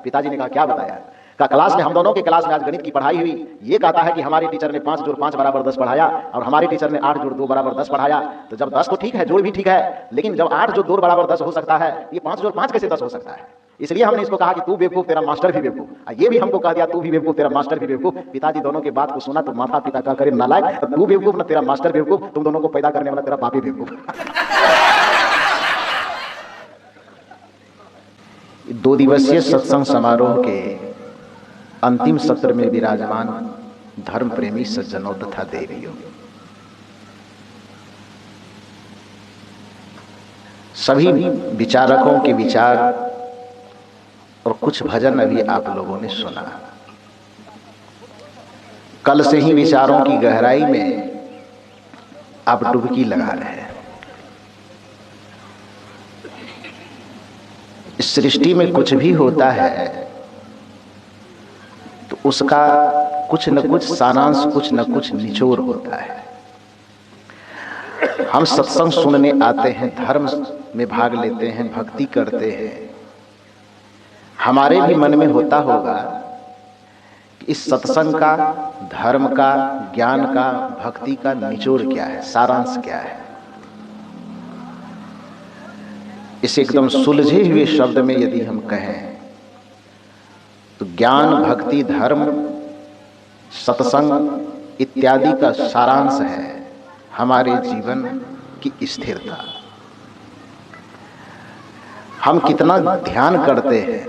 पिताजी ने कहा क्या बताया? का क्लास में, हम दोनों के क्लास में आज गणित की पढ़ाई हुई। ये कहता है कि हमारे टीचर ने 5 जोड़ 5 बराबर 10 पढ़ाया और हमारे टीचर ने 8 जोड़ 2 बराबर 10 पढ़ाया। तो जब 10 तो ठीक है, जोड़ भी ठीक है, लेकिन जब 8 जोड़ 2 बराबर 10 हो सकता है, ये 5 जोड़ 5 कैसे 10 हो सकता है? इसलिए हमने इसको कहा कि तू बेवकूफ, तेरा मास्टर भी बेवकूफ। ये भी हमको कह दिया तू भी बेवकूफ, तेरा मास्टर भी बेवकूफ। पिताजी दोनों की बात को सुना तो माता पिता का करे नालायक, तू बेवकूफ ना तेरा मास्टर बेवकूफ, तुम दोनों को पैदा करने वाला तेरा बाप ही बेवकूफ। 2 दिवसीय सत्संग समारोह के अंतिम सत्र में विराजमान धर्म प्रेमी सज्जनों तथा देवियों, सभी विचारकों के विचार और कुछ भजन अभी आप लोगों ने सुना। कल से ही विचारों की गहराई में आप डुबकी लगा रहे हैं। इस सृष्टि में कुछ भी होता है तो उसका कुछ न कुछ सारांश, कुछ न कुछ निचोड़ होता है। हम सत्संग सुनने आते हैं, धर्म में भाग लेते हैं, भक्ति करते हैं। हमारे भी मन में होता होगा कि इस सत्संग का, धर्म का, ज्ञान का, भक्ति का निचोड़ क्या है, सारांश क्या है। इसे एकदम सुलझे हुए शब्द में यदि हम कहें तो ज्ञान, भक्ति, धर्म, सत्संग इत्यादि का सारांश है हमारे जीवन की स्थिरता। हम कितना ध्यान करते हैं,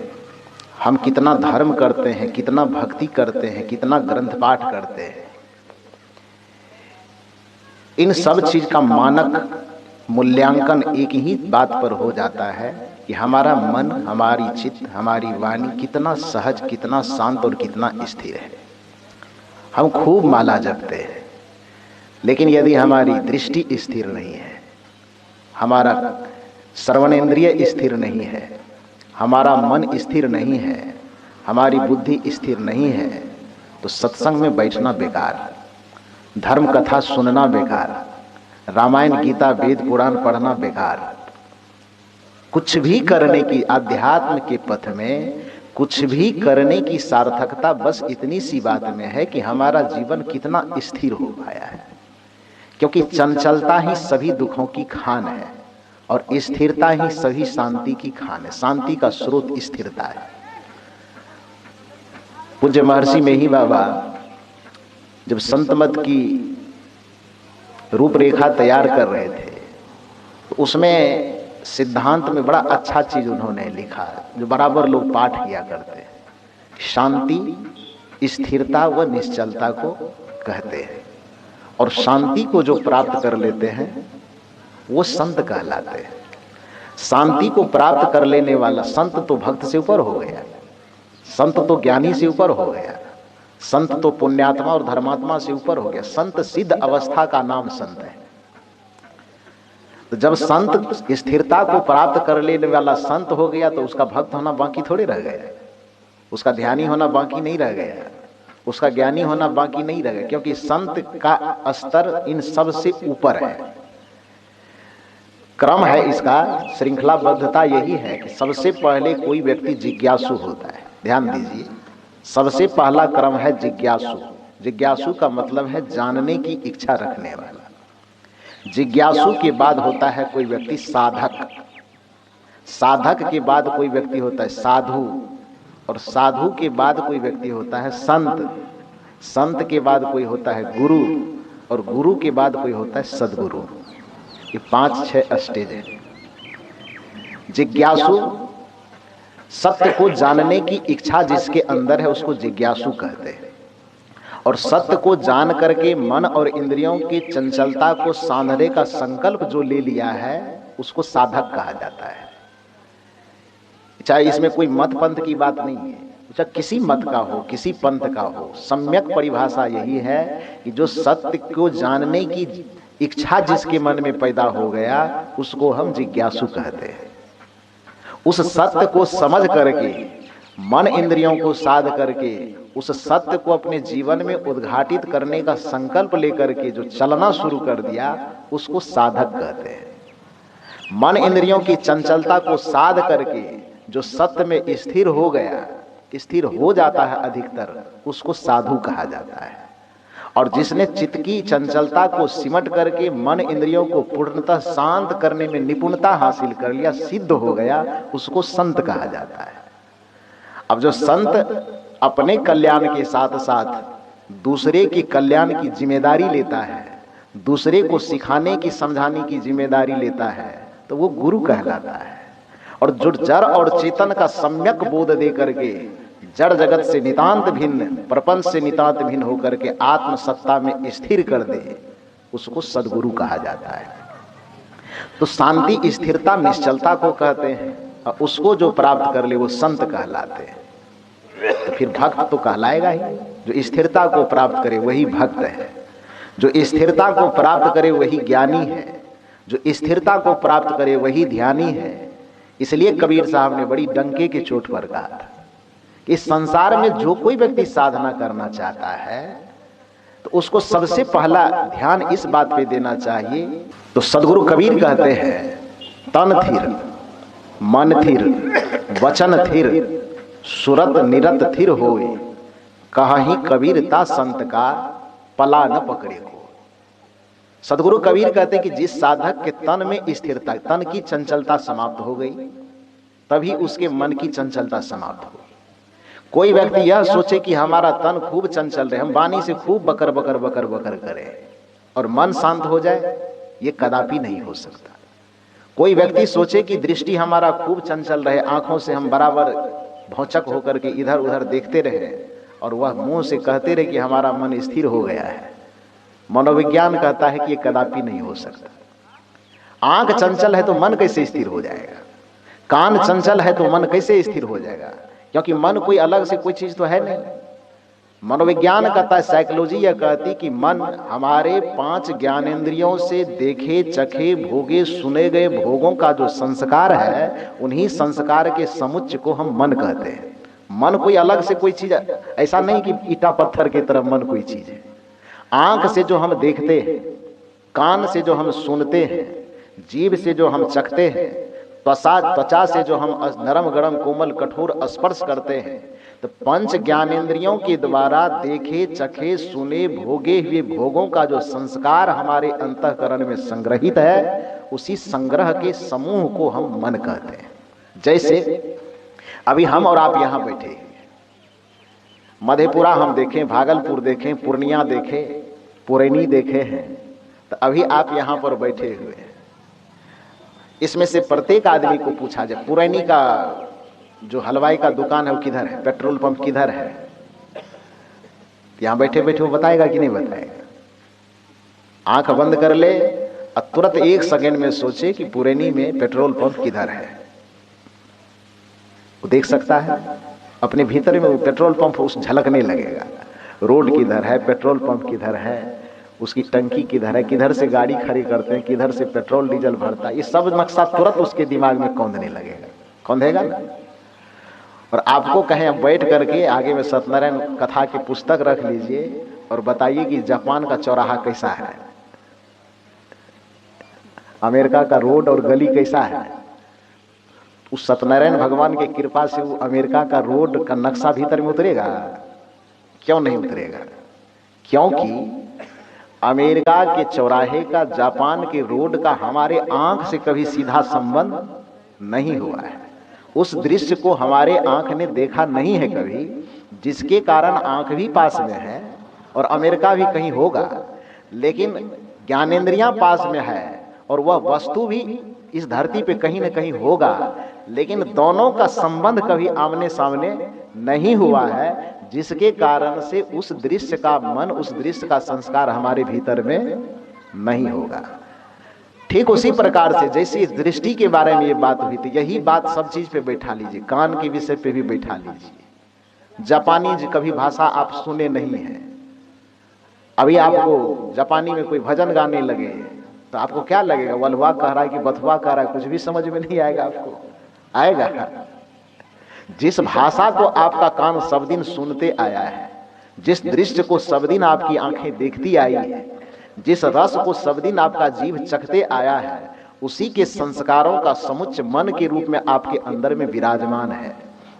हम कितना धर्म करते हैं, कितना भक्ति करते हैं, कितना ग्रंथ पाठ करते हैं, इन सब चीज का मानक मूल्यांकन एक ही बात पर हो जाता है कि हमारा मन, हमारी चित्त, हमारी वाणी कितना सहज, कितना शांत और कितना स्थिर है। हम खूब माला जपते हैं, लेकिन यदि हमारी दृष्टि स्थिर नहीं है, हमारा श्रवणेंद्रिय स्थिर नहीं है, हमारा मन स्थिर नहीं है, हमारी बुद्धि स्थिर नहीं है, तो सत्संग में बैठना बेकार, धर्म कथा सुनना बेकार, रामायण, गीता, वेद, पुराण पढ़ना बेकार। कुछ भी करने की, आध्यात्म के पथ में कुछ भी करने की सार्थकता बस इतनी सी बात में है कि हमारा जीवन कितना स्थिर हो पाया है। क्योंकि चंचलता ही सभी दुखों की खान है और स्थिरता ही सभी शांति की खान है। शांति का स्रोत स्थिरता है। पूज्य महर्षि मेही बाबा जब संत मत की रूपरेखा तैयार कर रहे थे तो उसमें सिद्धांत में बड़ा अच्छा चीज उन्होंने लिखा जो बराबर लोग पाठ किया करते हैं। शांति स्थिरता व निश्चलता को कहते हैं, और शांति को जो प्राप्त कर लेते हैं वो संत कहलाते हैं। शांति को प्राप्त कर लेने वाला संत तो भक्त से ऊपर हो गया, संत तो ज्ञानी से ऊपर हो गया, संत तो पुण्यात्मा और धर्मात्मा से ऊपर हो गया। संत सिद्ध अवस्था का नाम संत है। तो जब संत स्थिरता को प्राप्त कर लेने वाला संत हो गया तो उसका भक्त होना बाकी थोड़े रह गया, उसका ध्यानी होना बाकी नहीं रह गया, उसका ज्ञानी होना बाकी नहीं रह गया, क्योंकि संत का स्तर इन सब से ऊपर है। क्रम है इसका, श्रृंखलाबद्धता यही है कि सबसे पहले कोई व्यक्ति जिज्ञासु होता है। ध्यान दीजिए, सबसे पहला क्रम है जिज्ञासु। जिज्ञासु का मतलब है जानने की इच्छा रखने वाला। जिज्ञासु के बाद होता है कोई व्यक्ति साधक, साधक के बाद कोई व्यक्ति होता है साधु, और साधु के बाद कोई व्यक्ति होता है संत, संत के बाद कोई होता है गुरु, और गुरु के बाद कोई होता है सद्गुरु। ये 5-6 स्टेज है। जिज्ञासु, सत्य को जानने की इच्छा जिसके अंदर है उसको जिज्ञासु कहते हैं, और सत्य को जान करके मन और इंद्रियों की चंचलता को साधने का संकल्प जो ले लिया है उसको साधक कहा जाता है। चाहे इसमें कोई मत पंथ की बात नहीं है, चाहे किसी मत का हो, किसी पंथ का हो, सम्यक परिभाषा यही है कि जो सत्य को जानने की इच्छा जिसके मन में पैदा हो गया उसको हम जिज्ञासु कहते हैं। उस सत्य को समझ करके, मन इंद्रियों को साध करके उस सत्य को अपने जीवन में उद्घाटित करने का संकल्प लेकर के जो चलना शुरू कर दिया उसको साधक कहते हैं। मन इंद्रियों की चंचलता को साध करके जो सत्य में स्थिर हो गया स्थिर हो जाता है अधिकतर, उसको साधु कहा जाता है। और जिसने चित्त की चंचलता को सिमट करके मन इंद्रियों को पूर्णतः शांत करने में निपुणता हासिल कर लिया, सिद्ध हो गया, उसको संत कहा जाता है। अब जो संत अपने कल्याण के साथ साथ दूसरे के कल्याण की जिम्मेदारी लेता है, दूसरे को सिखाने की समझाने की जिम्मेदारी लेता है, तो वो गुरु कहलाता है। और जो जड़ और चेतन का सम्यक बोध दे करके जड़ जगत से नितांत भिन्न, प्रपंच से नितांत भिन्न होकर के आत्म सत्ता में स्थिर कर दे, उसको सद्गुरु कहा जाता है। तो शांति स्थिरता निश्चलता को कहते हैं, और उसको जो प्राप्त कर ले वो संत कहलाते हैं। तो फिर भक्त तो कहलाएगा ही। जो स्थिरता को प्राप्त करे वही भक्त है, जो स्थिरता को प्राप्त करे वही ज्ञानी है, जो स्थिरता को प्राप्त करे वही ध्यानी है। इसलिए कबीर साहब ने बड़ी डंके की चोट पर कहा था, इस संसार में जो कोई व्यक्ति साधना करना चाहता है तो उसको सबसे पहला ध्यान इस बात पे देना चाहिए। तो सदगुरु कबीर कहते हैं, तन थिर, मन थिर, वचन थिर, सुरत निरत थिर होए, कहीं कबीरता संत का पला न पकड़े को। सदगुरु कबीर कहते हैं कि जिस साधक के तन में स्थिरता, तन की चंचलता समाप्त हो गई, तभी उसके मन की चंचलता समाप्त हो। कोई व्यक्ति यह सोचे कि हमारा तन खूब चंचल रहे, हम वाणी से खूब बकर बकर बकर बकर करें और मन शांत हो जाए, ये कदापि नहीं हो सकता। कोई व्यक्ति सोचे कि दृष्टि हमारा खूब चंचल रहे, आंखों से हम बराबर भौचक होकर के इधर उधर देखते रहे, और वह मुंह से कहते रहे कि हमारा मन स्थिर हो गया है, मनोविज्ञान कहता है कि ये कदापि नहीं हो सकता। आंख चंचल है तो मन कैसे स्थिर हो जाएगा? कान चंचल है तो मन कैसे स्थिर हो जाएगा? क्योंकि मन कोई अलग से कोई चीज तो है नहीं। मनोविज्ञान कहता है, साइकोलॉजी यह कहती कि मन हमारे 5 ज्ञानेंद्रियों से देखे चखे भोगे सुने गए भोगों का जो संस्कार है, उन्हीं संस्कार के समुच्चय को हम मन कहते हैं। मन कोई अलग से कोई चीज, ऐसा नहीं कि ईटा पत्थर की तरह मन कोई चीज है। आंख से जो हम देखते हैं, कान से जो हम सुनते हैं, जीभ से जो हम चखते हैं, त्वचा से जो हम नरम गरम कोमल कठोर स्पर्श करते हैं, तो 5 ज्ञानेंद्रियों के द्वारा देखे चखे सुने भोगे हुए भोगों का जो संस्कार हमारे अंतःकरण में संग्रहित है, उसी संग्रह के समूह को हम मन कहते हैं। जैसे अभी हम और आप यहाँ बैठे हैं, मधेपुरा हम देखें, भागलपुर देखें, पूर्णिया देखें, पुरैनी देखे हैं, तो अभी आप यहाँ पर बैठे हुए हैं। इसमें से प्रत्येक आदमी को पूछा जाए, पुरैनी का जो हलवाई का दुकान है वो किधर है, पेट्रोल पंप किधर है, यहाँ बैठे बैठे वो बताएगा कि नहीं बताएगा? आंख बंद कर ले और तुरंत 1 सेकंड में सोचे कि पुरैनी में पेट्रोल पंप किधर है, वो देख सकता है अपने भीतर में। वो पेट्रोल पंप उस झलकने लगेगा, रोड किधर है, पेट्रोल पंप किधर है, उसकी टंकी किधर है, किधर से गाड़ी खड़ी करते हैं, किधर से पेट्रोल डीजल भरता है, ये सब नक्शा तुरंत उसके दिमाग में कौंधने लगेगा, कौंधेगा ना। और आपको कहें बैठ करके आगे में सत्यनारायण कथा की पुस्तक रख लीजिए और बताइए कि जापान का चौराहा कैसा है, अमेरिका का रोड और गली कैसा है, उस सत्यनारायण भगवान की कृपा से वो अमेरिका का रोड का नक्शा भीतर में उतरेगा? क्यों नहीं उतरेगा? क्योंकि अमेरिका के चौराहे का जापान के रोड का हमारे आंख से कभी सीधा संबंध नहीं हुआ है। उस दृश्य को हमारे आंख ने देखा नहीं है कभी, जिसके कारण आंख भी पास में है और अमेरिका भी कहीं होगा, लेकिन ज्ञानेंद्रियां पास में है और वह वस्तु भी इस धरती पे कहीं न कहीं होगा, लेकिन दोनों का संबंध कभी आमने सामने नहीं हुआ है, जिसके कारण से उस दृश्य का मन, उस दृश्य का संस्कार हमारे भीतर में नहीं होगा। ठीक उसी प्रकार से जैसे इस दृष्टि के बारे में ये बात हुई थी, यही बात सब चीज पे बैठा लीजिए, कान के विषय पे भी बैठा लीजिए। जापानी कभी भाषा आप सुने नहीं है, अभी आपको जापानी में कोई भजन गाने लगे तो आपको क्या लगेगा, वलवा कह रहा है कि बथवा कह रहा है, कुछ भी समझ में नहीं आएगा। आपको आएगा? जिस भाषा को आपका कान सब दिन सुनते आया है, जिस दृश्य को सब दिन आपकी आंखें देखती आई है, जिस रस को सब दिन आपका जीभ चखते आया है, उसी के संस्कारों का समुच्चय मन के रूप में आपके अंदर में विराजमान है।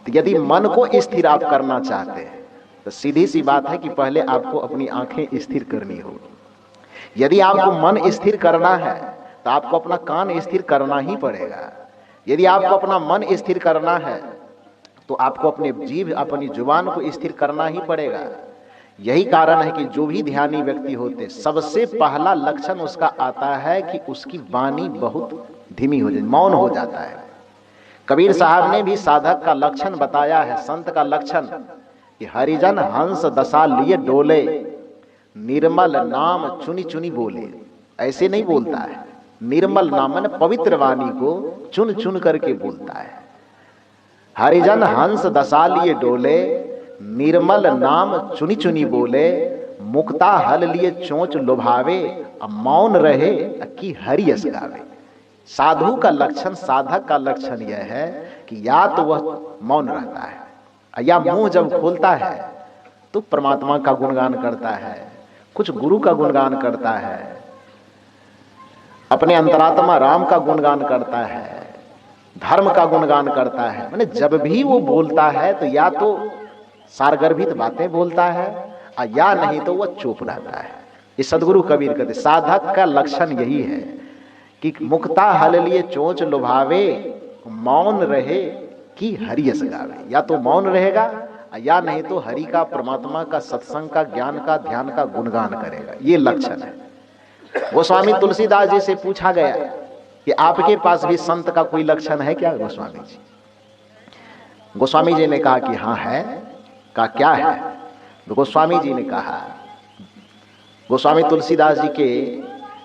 तो यदि मन को स्थिर आप करना चाहते हैं तो सीधी सी बात है कि पहले आपको अपनी आंखें स्थिर करनी होगी। यदि आपको मन स्थिर करना है तो आपको अपना कान स्थिर करना ही पड़ेगा। यदि आपको अपना मन स्थिर करना है तो आपको अपने जीभ, अपनी जुबान को स्थिर करना ही पड़ेगा। यही कारण है कि जो भी ध्यानी व्यक्ति होते, सबसे पहला लक्षण उसका आता है कि उसकी वाणी बहुत धीमी हो जाए, मौन हो जाता है। कबीर साहब ने भी साधक का लक्षण बताया है, संत का लक्षण, कि हरिजन हंस दशा लिए डोले, निर्मल नाम चुनी चुनी बोले। ऐसे नहीं बोलता है, निर्मल नाम माने पवित्र वाणी को चुन चुन करके बोलता है। हरिजन हंस दशा लिए डोले, निर्मल नाम चुनी चुनी बोले, मुक्ता हल लिए चोंच लुभावे, अब मौन रहे कि हरि यश गावे। साधु का लक्षण, साधक का लक्षण यह है कि या तो वह मौन रहता है या मुंह जब खोलता है तो परमात्मा का गुणगान करता है, कुछ गुरु का गुणगान करता है, अपने अंतरात्मा राम का गुणगान करता है, धर्म का गुणगान करता है। माने जब भी वो बोलता है तो या तो सारगर्भित बातें बोलता है या नहीं तो वह चुप रहता है। ये सदगुरु कबीर कहते साधक का लक्षण यही है कि मुक्ता हल लिए चोंच लुभावे, मौन रहे कि हरि यश गावे। या तो मौन रहेगा या नहीं तो हरि का, परमात्मा का, सत्संग का, ज्ञान का, ध्यान का गुणगान करेगा। ये लक्षण है। गोस्वामी तुलसीदास जी से पूछा गया कि आपके पास भी संत का कोई लक्षण है क्या गोस्वामी जी? गोस्वामी जी ने कहा कि हाँ है। का क्या है? तो गोस्वामी जी ने कहा, गोस्वामी तुलसीदास जी के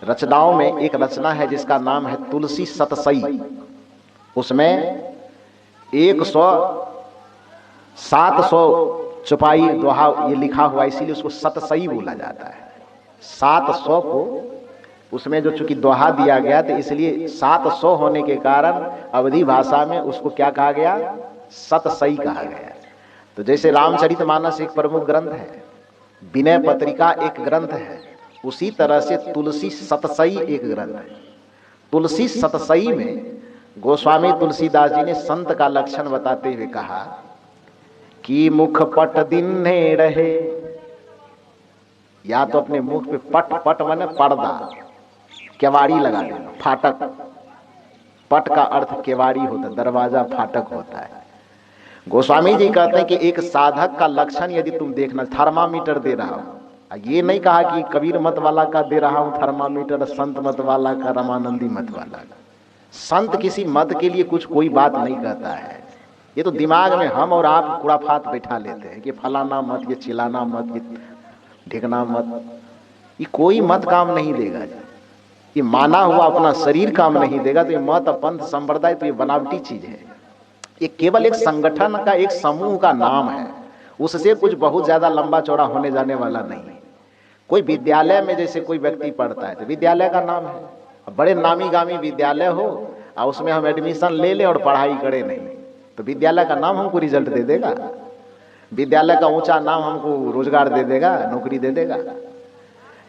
रचनाओं में एक रचना है जिसका नाम है तुलसी सतसई। उसमें 700 चौपाई दोहा ये लिखा हुआ, इसीलिए उसको सतसई बोला जाता है। 700 को उसमें जो चूंकि दोहा दिया गया तो इसलिए 700 होने के कारण अवधी भाषा में उसको क्या कहा गया? सतसई कहा गया। तो जैसे रामचरितमानस एक प्रमुख ग्रंथ है, विनय पत्रिका एक ग्रंथ है, उसी तरह से तुलसी सतसई एक ग्रंथ है। तुलसी सतसई में गोस्वामी तुलसीदास जी ने संत का लक्षण बताते हुए कहा कि मुख पट दिन्हे रहे, या तो अपने मुख पे पट, पट माने पर्दा, केवाड़ी लगा देना, फाटक। पट का अर्थ केवाड़ी होता है, दरवाजा, फाटक होता है। गोस्वामी जी कहते हैं कि एक साधक का लक्षण यदि तुम देखना, थर्मामीटर दे रहा हूं, ये नहीं कहा कि कबीर मत वाला का दे रहा हूं थर्मामीटर, संत मत वाला का, रामानंदी मत वाला का। संत किसी मत के लिए कुछ कोई बात नहीं कहता है। ये तो दिमाग में हम और आप खुराफात बैठा लेते हैं कि फलाना मत, ये चिलाना मत, ये ढिकना मत। ये कोई मत काम नहीं देगा। ये माना हुआ अपना शरीर काम नहीं देगा। तो ये मत, पंथ, संप्रदाय तो ये बनावटी चीज है। ये केवल एक संगठन का, एक समूह का नाम है। उससे कुछ बहुत ज्यादा लंबा चौड़ा होने जाने वाला नहीं है। कोई विद्यालय में जैसे कोई व्यक्ति पढ़ता है तो विद्यालय का नाम है, बड़े नामी गामी विद्यालय हो और उसमें हम एडमिशन ले लें और पढ़ाई करें नहीं, तो विद्यालय का नाम हमको रिजल्ट दे देगा? विद्यालय का ऊंचा नाम हमको रोजगार दे देगा, नौकरी दे देगा?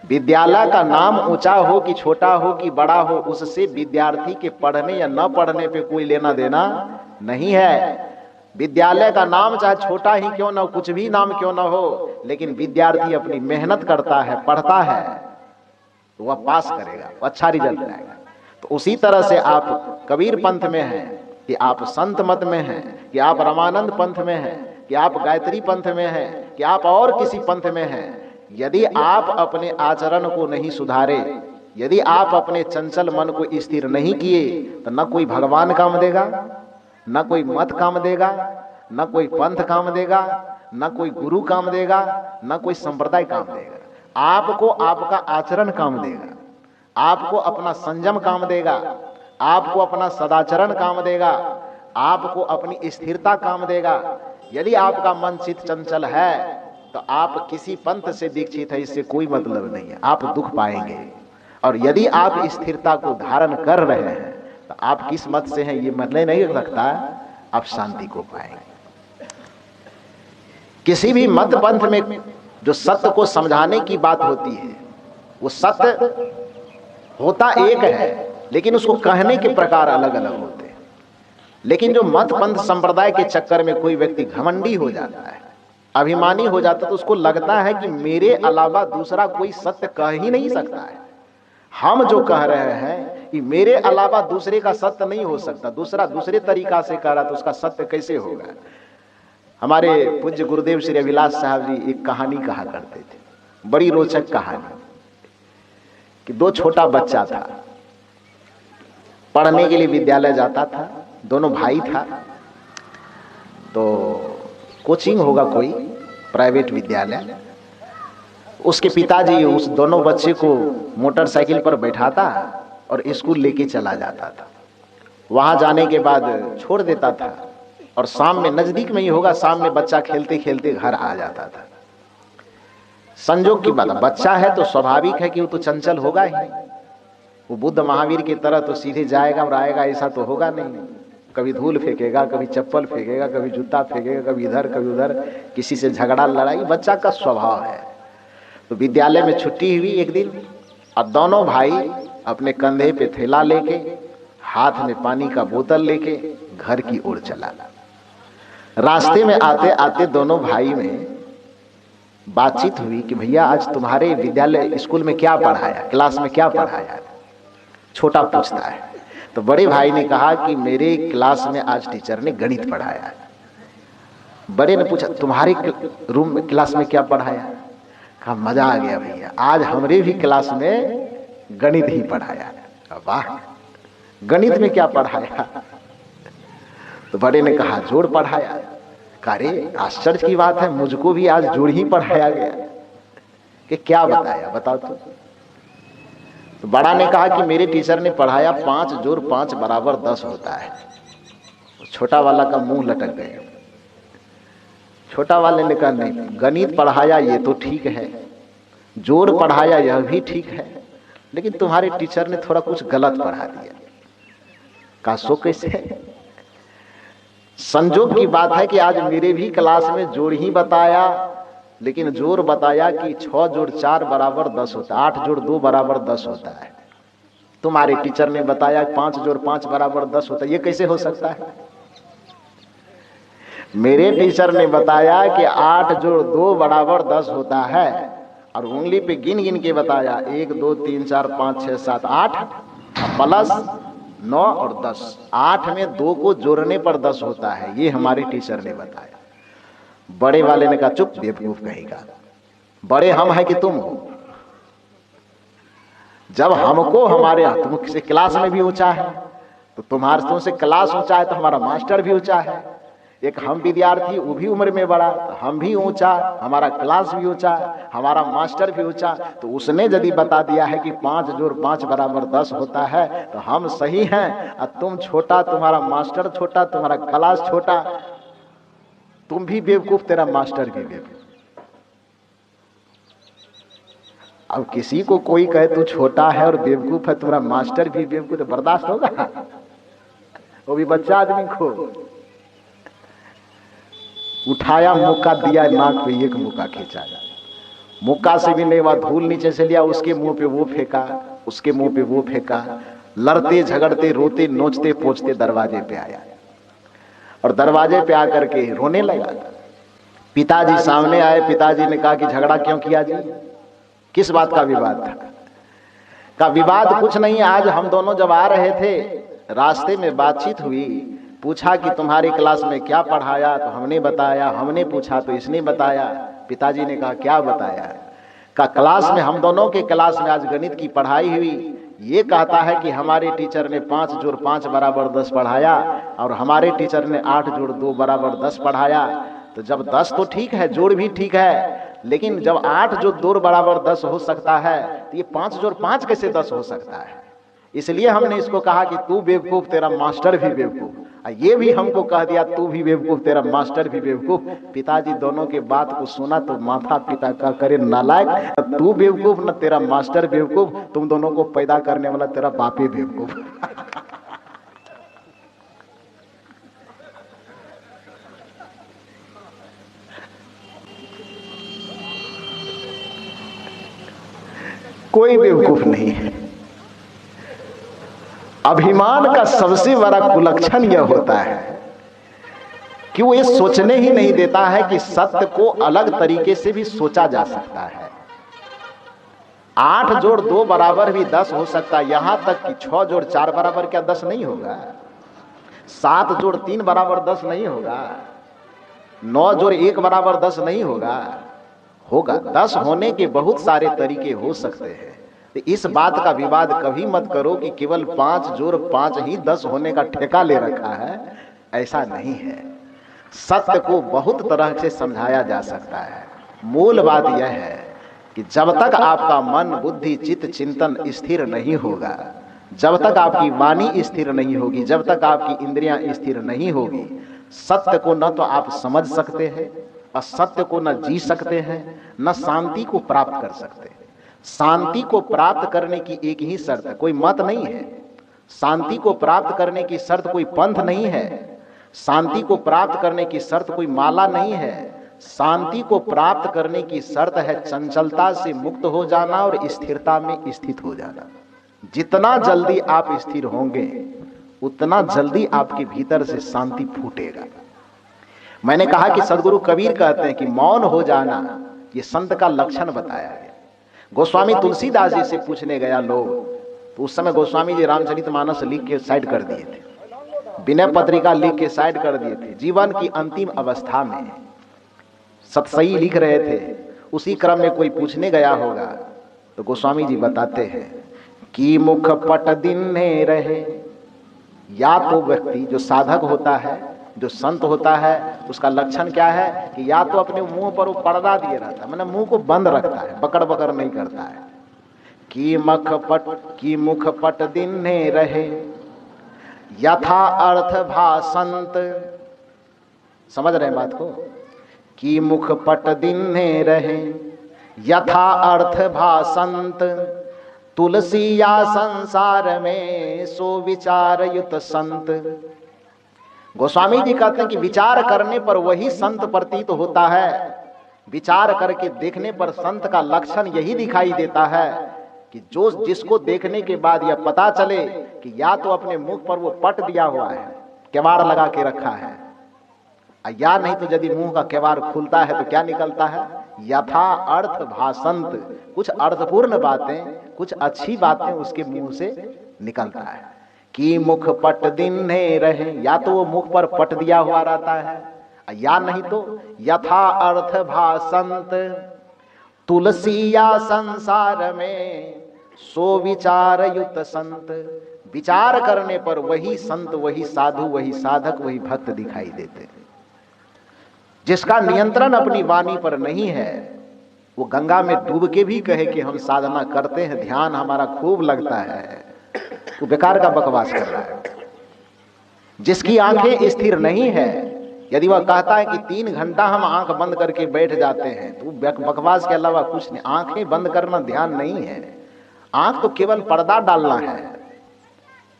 विद्यालय का नाम ऊंचा हो कि छोटा हो कि बड़ा हो, उससे विद्यार्थी के पढ़ने या न पढ़ने पे कोई लेना देना नहीं है। विद्यालय का नाम चाहे छोटा ही क्यों ना हो, कुछ भी नाम क्यों ना हो, लेकिन विद्यार्थी अपनी मेहनत करता है, पढ़ता है, तो वह पास करेगा, अच्छा रिजल्ट लाएगा। तो उसी तरह से आप कबीर पंथ में हैं कि आप संत मत में हैं, कि आप रामानंद पंथ में हैं, कि आप गायत्री पंथ में हैं, कि आप और किसी पंथ में हैं, यदि आप अपने आचरण को नहीं सुधारे, यदि आप अपने चंचल मन को स्थिर नहीं किए, तो न कोई भगवान काम देगा, न कोई मत काम देगा, न कोई पंथ काम देगा, न कोई गुरु काम देगा, न कोई संप्रदाय काम देगा। आपको आपका आचरण काम देगा, आपको अपना संयम काम देगा, आपको अपना सदाचरण काम देगा, आपको अपनी स्थिरता काम देगा। यदि आपका मन चित्त चंचल है तो आप किसी पंथ से दीक्षित है, इससे कोई मतलब नहीं है, आप दुख पाएंगे। और यदि आप स्थिरता को धारण कर रहे हैं तो आप किस मत से हैं ये मतलब नहीं रखता, आप शांति को पाएंगे। किसी भी मत पंथ में जो सत्य को समझाने की बात होती है, वो सत्य होता एक है, लेकिन उसको कहने के प्रकार अलग अलग होते हैं। लेकिन जो मत पंथ संप्रदाय के चक्कर में कोई व्यक्ति घमंडी हो जाता है, अभिमानी हो जाता है, तो उसको लगता है कि मेरे अलावा दूसरा कोई सत्य कह ही नहीं सकता है। हम जो कह रहे हैं कि मेरे अलावा दूसरे का सत्य नहीं हो सकता, दूसरा दूसरे तरीका से कह रहा तो उसका सत्य कैसे होगा। हमारे पूज्य गुरुदेव श्री अभिलाष साहब जी एक कहानी कहा करते थे, बड़ी रोचक कहानी, कि दो छोटा बच्चा था, पढ़ने के लिए विद्यालय जाता था, दोनों भाई था, तो कोचिंग होगा कोई प्राइवेट विद्यालय, उसके पिताजी उस दोनों बच्चे को मोटरसाइकिल पर बैठाता और स्कूल लेके चला जाता था। वहां जाने के बाद छोड़ देता था और शाम में, नजदीक में ही होगा, शाम में बच्चा खेलते खेलते घर आ जाता था। संजोग की बात, बच्चा है तो स्वाभाविक है कि वो तो चंचल होगा ही, वो बुद्ध महावीर की तरह तो सीधे जाएगा और आएगा ऐसा तो होगा नहीं। कभी धूल फेंकेगा, कभी चप्पल फेंकेगा, कभी जूता फेंकेगा, कभी इधर कभी उधर, किसी से झगड़ा लड़ाई बच्चा का स्वभाव है। तो विद्यालय में छुट्टी हुई एक दिन, अब दोनों भाई अपने कंधे पे थैला लेके, हाथ में पानी का बोतल लेके घर की ओर चला। रास्ते में आते आते दोनों भाई में बातचीत हुई कि भैया आज तुम्हारे विद्यालय स्कूल में क्या पढ़ाया, क्लास में क्या पढ़ाया। छोटा पूछता है, तो बड़े भाई ने कहा कि मेरे क्लास में आज टीचर ने गणित पढ़ाया। बड़े ने पूछा तुम्हारे रूम में क्लास में क्या पढ़ाया। कहा मजा आ गया भैया, आज हमरे भी क्लास में गणित ही पढ़ाया। वाह, गणित में क्या पढ़ाया। तो बड़े ने कहा जोड़ पढ़ाया। अरे आश्चर्य की बात है, मुझको भी आज जोड़ ही पढ़ाया गया। कि क्या बताया, बताओ तो बड़ा ने कहा कि मेरे टीचर ने पढ़ाया 5 जोड़ 5 बराबर 10 होता है। छोटा वाला का मुंह लटक गया। छोटा वाले ने कहा नहीं, गणित पढ़ाया ये तो ठीक है, जोड़ पढ़ाया यह भी ठीक है, लेकिन तुम्हारे टीचर ने थोड़ा कुछ गलत पढ़ा दिया। कहा सो कैसे। संजोग की बात है कि आज मेरे भी क्लास में जोड़ ही बताया, लेकिन जोड़ बताया कि 6 जोड़ 4 बराबर 10 होता है, 8 जोड़ 2 बराबर 10 होता है। तुम्हारे टीचर ने बताया 5 जोड़ 5 बराबर 10 होता है। ये कैसे हो सकता है। मेरे टीचर ने बताया कि 8 जोड़ 2 बराबर 10 होता है, और उंगली पे गिन गिन के बताया 1 2 3 4 5 6 7 8 प्लस 9 और 10। 8 में 2 को जोड़ने पर 10 होता है, ये हमारे टीचर ने बताया। बड़े वाले ने कहा चुप बेवकूफ कहेगा, बड़े हम हैं कि तुम हो। जब हमको हमारे तुमसे क्लास में भी ऊंचा है, तो तुम्हारे तुमसे क्लास ऊंचा है तो हमारा मास्टर भी ऊंचा है। एक हम विद्यार्थी, वो भी उम्र में बड़ा, तो हम भी ऊंचा, हमारा क्लास भी ऊंचा, हमारा मास्टर भी ऊंचा। तो उसने यदि बता दिया है कि 5 जोड़ 5 बराबर 10 होता है, तो हम सही हैं, और तुम छोटा, तुम्हारा मास्टर छोटा, तुम्हारा क्लास छोटा, तुम भी बेवकूफ, तेरा मास्टर भी बेवकूफ। अब किसी को कोई कहे तू छोटा है और बेवकूफ है, तुम्हारा मास्टर भी बेवकूफ, तो बर्दाश्त होगा। वो भी बच्चा आदमी को उठाया, मुक्का दिया, नाक पे एक मुक्का खींचा, मुक्का से भी नहीं हुआ, धूल नीचे से लिया, उसके मुंह पे वो फेंका, उसके मुंह पे वो फेंका। लड़ते झगड़ते रोते नोचते पोंछते दरवाजे पे आया, और दरवाजे पे आकर के रोने लगा। पिताजी सामने आए। पिताजी ने कहा कि झगड़ा क्यों किया जी, किस बात का विवाद था। का विवाद कुछ नहीं, आज हम दोनों जब आ रहे थे, रास्ते में बातचीत हुई, पूछा कि तुम्हारी क्लास में क्या पढ़ाया, तो हमने बताया, हमने पूछा तो इसने बताया। पिताजी ने कहा क्या बताया। का क्लास में, हम दोनों के क्लास में आज गणित की पढ़ाई हुई, ये कहता है कि हमारे टीचर ने 5 जोड़ 5 बराबर 10 पढ़ाया, और हमारे टीचर ने 8 जोड़ 2 बराबर 10 पढ़ाया। तो जब 10 तो ठीक है, जोड़ भी ठीक है, लेकिन जब 8 जोड़ 2 बराबर 10 हो सकता है, तो ये 5 जोड़ 5 कैसे 10 हो सकता है। इसलिए हमने इसको कहा कि तू बेवकूफ, तेरा मास्टर भी बेवकूफ। ये भी हमको कह दिया तू भी बेवकूफ, तेरा मास्टर भी बेवकूफ। पिताजी दोनों के बात को सुना तो माथा पिता का करे नालायक, तू बेवकूफ न तेरा मास्टर बेवकूफ, तुम दोनों को पैदा करने वाला तेरा बापे बेवकूफ। कोई बेवकूफ नहीं है। अभिमान का सबसे बड़ा कुलक्षण यह होता है कि वो ये सोचने ही नहीं देता है कि सत्य को अलग तरीके से भी सोचा जा सकता है। 8 जोड़ 2 बराबर भी 10 हो सकता है, यहां तक कि 6 जोड़ 4 बराबर क्या 10 नहीं होगा? 7 जोड़ 3 बराबर 10 नहीं होगा? 9 जोड़ 1 बराबर 10 नहीं होगा? होगा। 10 होने के बहुत सारे तरीके हो सकते हैं। तो इस बात का विवाद कभी मत करो कि केवल 5 जोड़ 5 ही 10 होने का ठेका ले रखा है, ऐसा नहीं है। सत्य को बहुत तरह से समझाया जा सकता है। मूल बात यह है कि जब तक आपका मन, बुद्धि, चित्त, चिंतन स्थिर नहीं होगा, जब तक आपकी वाणी स्थिर नहीं होगी, जब तक आपकी इंद्रियां स्थिर नहीं होगी, सत्य को न तो आप समझ सकते हैं, असत्य को न जी सकते हैं, न शांति को प्राप्त कर सकते हैं। शांति को प्राप्त करने की एक ही शर्त है, कोई मत नहीं है। शांति को प्राप्त करने की शर्त कोई पंथ नहीं है। शांति को प्राप्त करने की शर्त कोई माला नहीं है। शांति को प्राप्त करने की शर्त है चंचलता से मुक्त हो जाना और स्थिरता में स्थित हो जाना। जितना जल्दी आप स्थिर होंगे उतना जल्दी आपके भीतर से शांति फूटेगा। मैंने कहा कि सदगुरु कबीर कहते हैं कि मौन हो जाना ये संत का लक्षण बताया गया। गोस्वामी तुलसीदास जी से पूछने गया लोग, तो उस समय गोस्वामी जी रामचरितमानस लिख के साइड कर दिए थे, विनय पत्रिका लिख के साइड कर दिए थे। जीवन की अंतिम अवस्था में सतसई लिख रहे थे, उसी क्रम में कोई पूछने गया होगा तो गोस्वामी जी बताते हैं कि मुख पट दिन्हे रहे। या तो व्यक्ति जो साधक होता है, जो संत होता है, उसका लक्षण क्या है कि या तो अपने मुंह पर वो पर्दा दिए रहता है, मतलब मुंह को बंद रखता है, बकड़ बकड़ नहीं करता है। कि मुख पट दिन्हे रहे यथा अर्थ भासंत। समझ रहे हैं बात को? कि मुख पट दिन्हे रहे यथा अर्थ भासंत, तुलसी या संसार में सो विचार युत संत। गोस्वामी जी कहते हैं कि विचार करने पर वही संत प्रतीत होता है। विचार करके देखने पर संत का लक्षण यही दिखाई देता है कि जो जिसको देखने के बाद यह पता चले कि या तो अपने मुख पर वो पट दिया हुआ है, केवाड़ लगा के रखा है, या नहीं तो यदि मुंह का केवाड़ खुलता है तो क्या निकलता है? यथा अर्थ भासंत, कुछ अर्थपूर्ण बातें, कुछ अच्छी बातें उसके मुंह से निकलता है। कि मुख पट दिन्हे रहे, या तो वो मुख पर पट दिया हुआ रहता है, या नहीं तो यथा अर्थ भासंत, तुलसी या संसार में सो विचार युत संत। विचार करने पर वही संत, वही साधु, वही साधक, वही भक्त दिखाई देते हैं। जिसका नियंत्रण अपनी वाणी पर नहीं है, वो गंगा में डूब के भी कहे कि हम साधना करते हैं, ध्यान हमारा खूब लगता है, वो बेकार का बकवास कर रहा है। जिसकी आंखें स्थिर नहीं है, यदि वह कहता है कि 3 घंटा हम आंख बंद करके बैठ जाते हैं, तो बकवास के अलावा कुछ नहीं। आंखें बंद करना ध्यान नहीं है। आंख तो केवल पर्दा डालना है।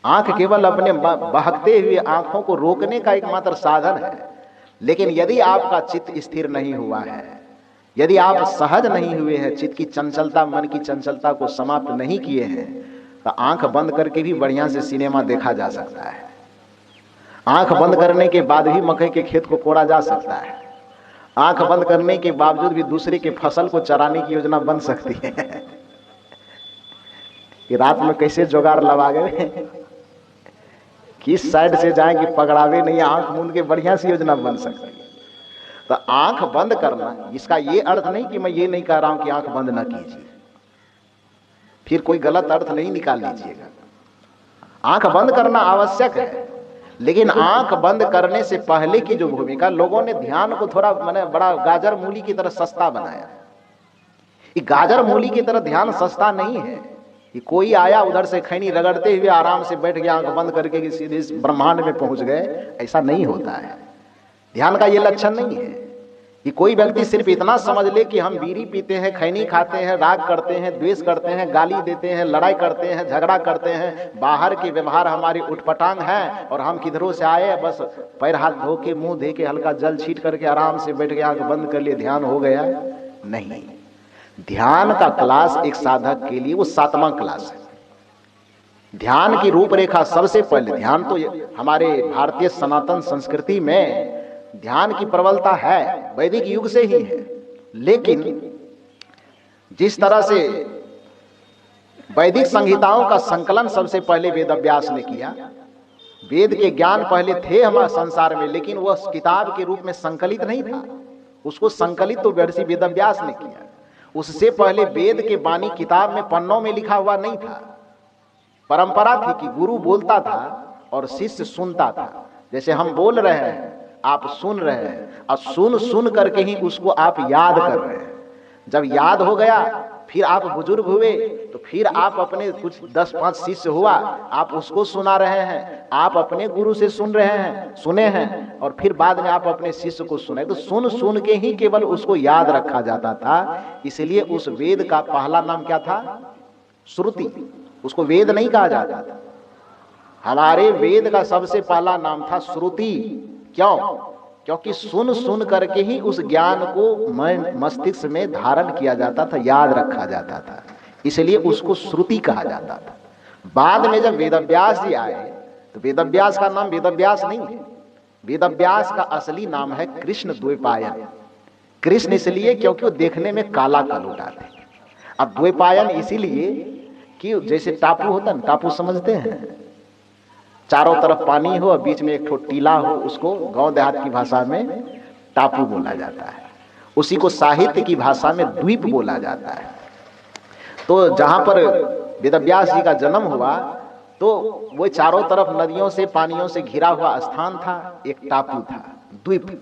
आंख केवल अपने बहकते हुए आंखों को रोकने का एकमात्र साधन है। लेकिन यदि आपका चित्त स्थिर नहीं हुआ है, यदि आप सहज नहीं हुए हैं, चित्त की चंचलता, मन की चंचलता को समाप्त नहीं किए हैं, तो आंख बंद करके भी बढ़िया से सिनेमा देखा जा सकता है। आंख बंद करने के बाद भी मकई के खेत को कोड़ा जा सकता है। आंख बंद करने के बावजूद भी दूसरे के फसल को चराने की योजना बन सकती है कि रात में कैसे जुगाड़ लगा गए, किस साइड से जाए कि पकड़ावे नहीं, आंख मूंद के बढ़िया सी योजना बन सकती है। तो आंख बंद करना, इसका ये अर्थ नहीं कि मैं ये नहीं कह रहा हूं कि आंख बंद ना कीजिए, फिर कोई गलत अर्थ नहीं निकाल लीजिएगा। आंख बंद करना आवश्यक है, लेकिन आंख बंद करने से पहले की जो भूमिका, लोगों ने ध्यान को थोड़ा मैंने बड़ा गाजर मूली की तरह सस्ता बनाया। ये गाजर मूली की तरह ध्यान सस्ता नहीं है कि कोई आया उधर से खैनी रगड़ते हुए आराम से बैठ गया, आंख बंद करके सीधे ब्रह्मांड में पहुंच गए, ऐसा नहीं होता है। ध्यान का ये लक्षण नहीं है कि कोई व्यक्ति सिर्फ इतना समझ ले कि हम बीड़ी पीते हैं, खैनी खाते हैं, राग करते हैं, द्वेष करते हैं, गाली देते हैं, लड़ाई करते हैं, झगड़ा करते हैं, बाहर के व्यवहार हमारे उठपटांग हैं और हम किधरों से आए, बस पैर हाथ धो के मुंह धो के हल्का जल छीट करके आराम से बैठ गया, आंख बंद कर लिए, ध्यान हो गया। नहीं, ध्यान का क्लास एक साधक के लिए वो 7वां क्लास है। ध्यान की रूपरेखा सबसे पहले, ध्यान तो हमारे भारतीय सनातन संस्कृति में ध्यान की प्रबलता है, वैदिक युग से ही है। लेकिन जिस तरह से वैदिक संहिताओं का संकलन सबसे पहले वेदव्यास ने किया, वेद के ज्ञान पहले थे हमारे संसार में, लेकिन वह किताब के रूप में संकलित नहीं था। उसको संकलित तो महर्षि वेदव्यास ने किया। उससे पहले वेद के वाणी किताब में पन्नों में लिखा हुआ नहीं था। परंपरा थी कि गुरु बोलता था और शिष्य सुनता था। जैसे हम बोल रहे हैं, आप सुन रहे हैं, और सुन करके ही उसको आप याद कर रहे हैं। जब याद हो गया, फिर आप बुजुर्ग हुए, तो फिर आप अपने कुछ 10-5 शिष्य हुआ, आप उसको सुना रहे हैं, आप अपने गुरु से सुने हैं, और फिर बाद में आप अपने शिष्य को सुने। तो सुन के ही केवल उसको याद रखा जाता था। इसलिए उस वेद का पहला नाम क्या था? श्रुति। उसको वेद नहीं कहा जाता था। हमारे वेद का सबसे पहला नाम था श्रुति। क्यों? क्योंकि सुन करके ही उस ज्ञान को मस्तिष्क में धारण किया जाता था, याद रखा जाता था, इसलिए उसको श्रुति कहा जाता था। बाद में जब वेदव्यास जी आए, तो वेदव्यास का नाम वेदव्यास नहीं है। वेदव्यास का असली नाम है कृष्ण द्वैपायन। कृष्ण इसलिए क्योंकि वो देखने में काला कलूटा थे। अब द्वैपायन इसीलिए कि जैसे टापू होता है, टापू समझते हैं, चारों तरफ पानी हो और बीच में एक ठो टीला हो, उसको गांव देहात की भाषा में टापू बोला जाता है। उसी को साहित्य की भाषा में द्वीप बोला जाता है। तो जहां पर वेदव्यास जी का जन्म हुआ, तो वो चारों तरफ नदियों से, पानियों से घिरा हुआ स्थान था, एक टापू था, द्वीप।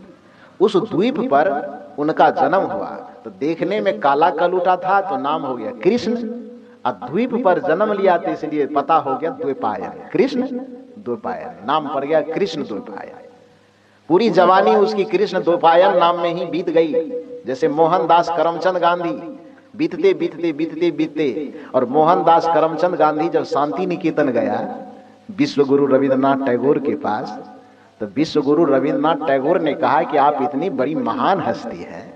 उस द्वीप पर उनका जन्म हुआ। तो देखने में काला कलूटा था, तो नाम हो गया कृष्ण। और द्वीप पर जन्म लिया, तो इसलिए पता हो गया द्वैपायन। कृष्ण द्वैपायन नाम पड़ गया, कृष्ण द्वैपायन। पूरी जवानी उसकी कृष्ण द्वैपायन नाम में ही बीत गई। जैसे मोहनदास करमचंद गांधी बीतते और मोहनदास करमचंद गांधी जब शांति निकेतन गया विश्व गुरु रविंद्रनाथ टैगोर के पास, तो विश्व गुरु रविंद्रनाथ टैगोर ने कहा कि आप इतनी बड़ी महान हस्ती हैं,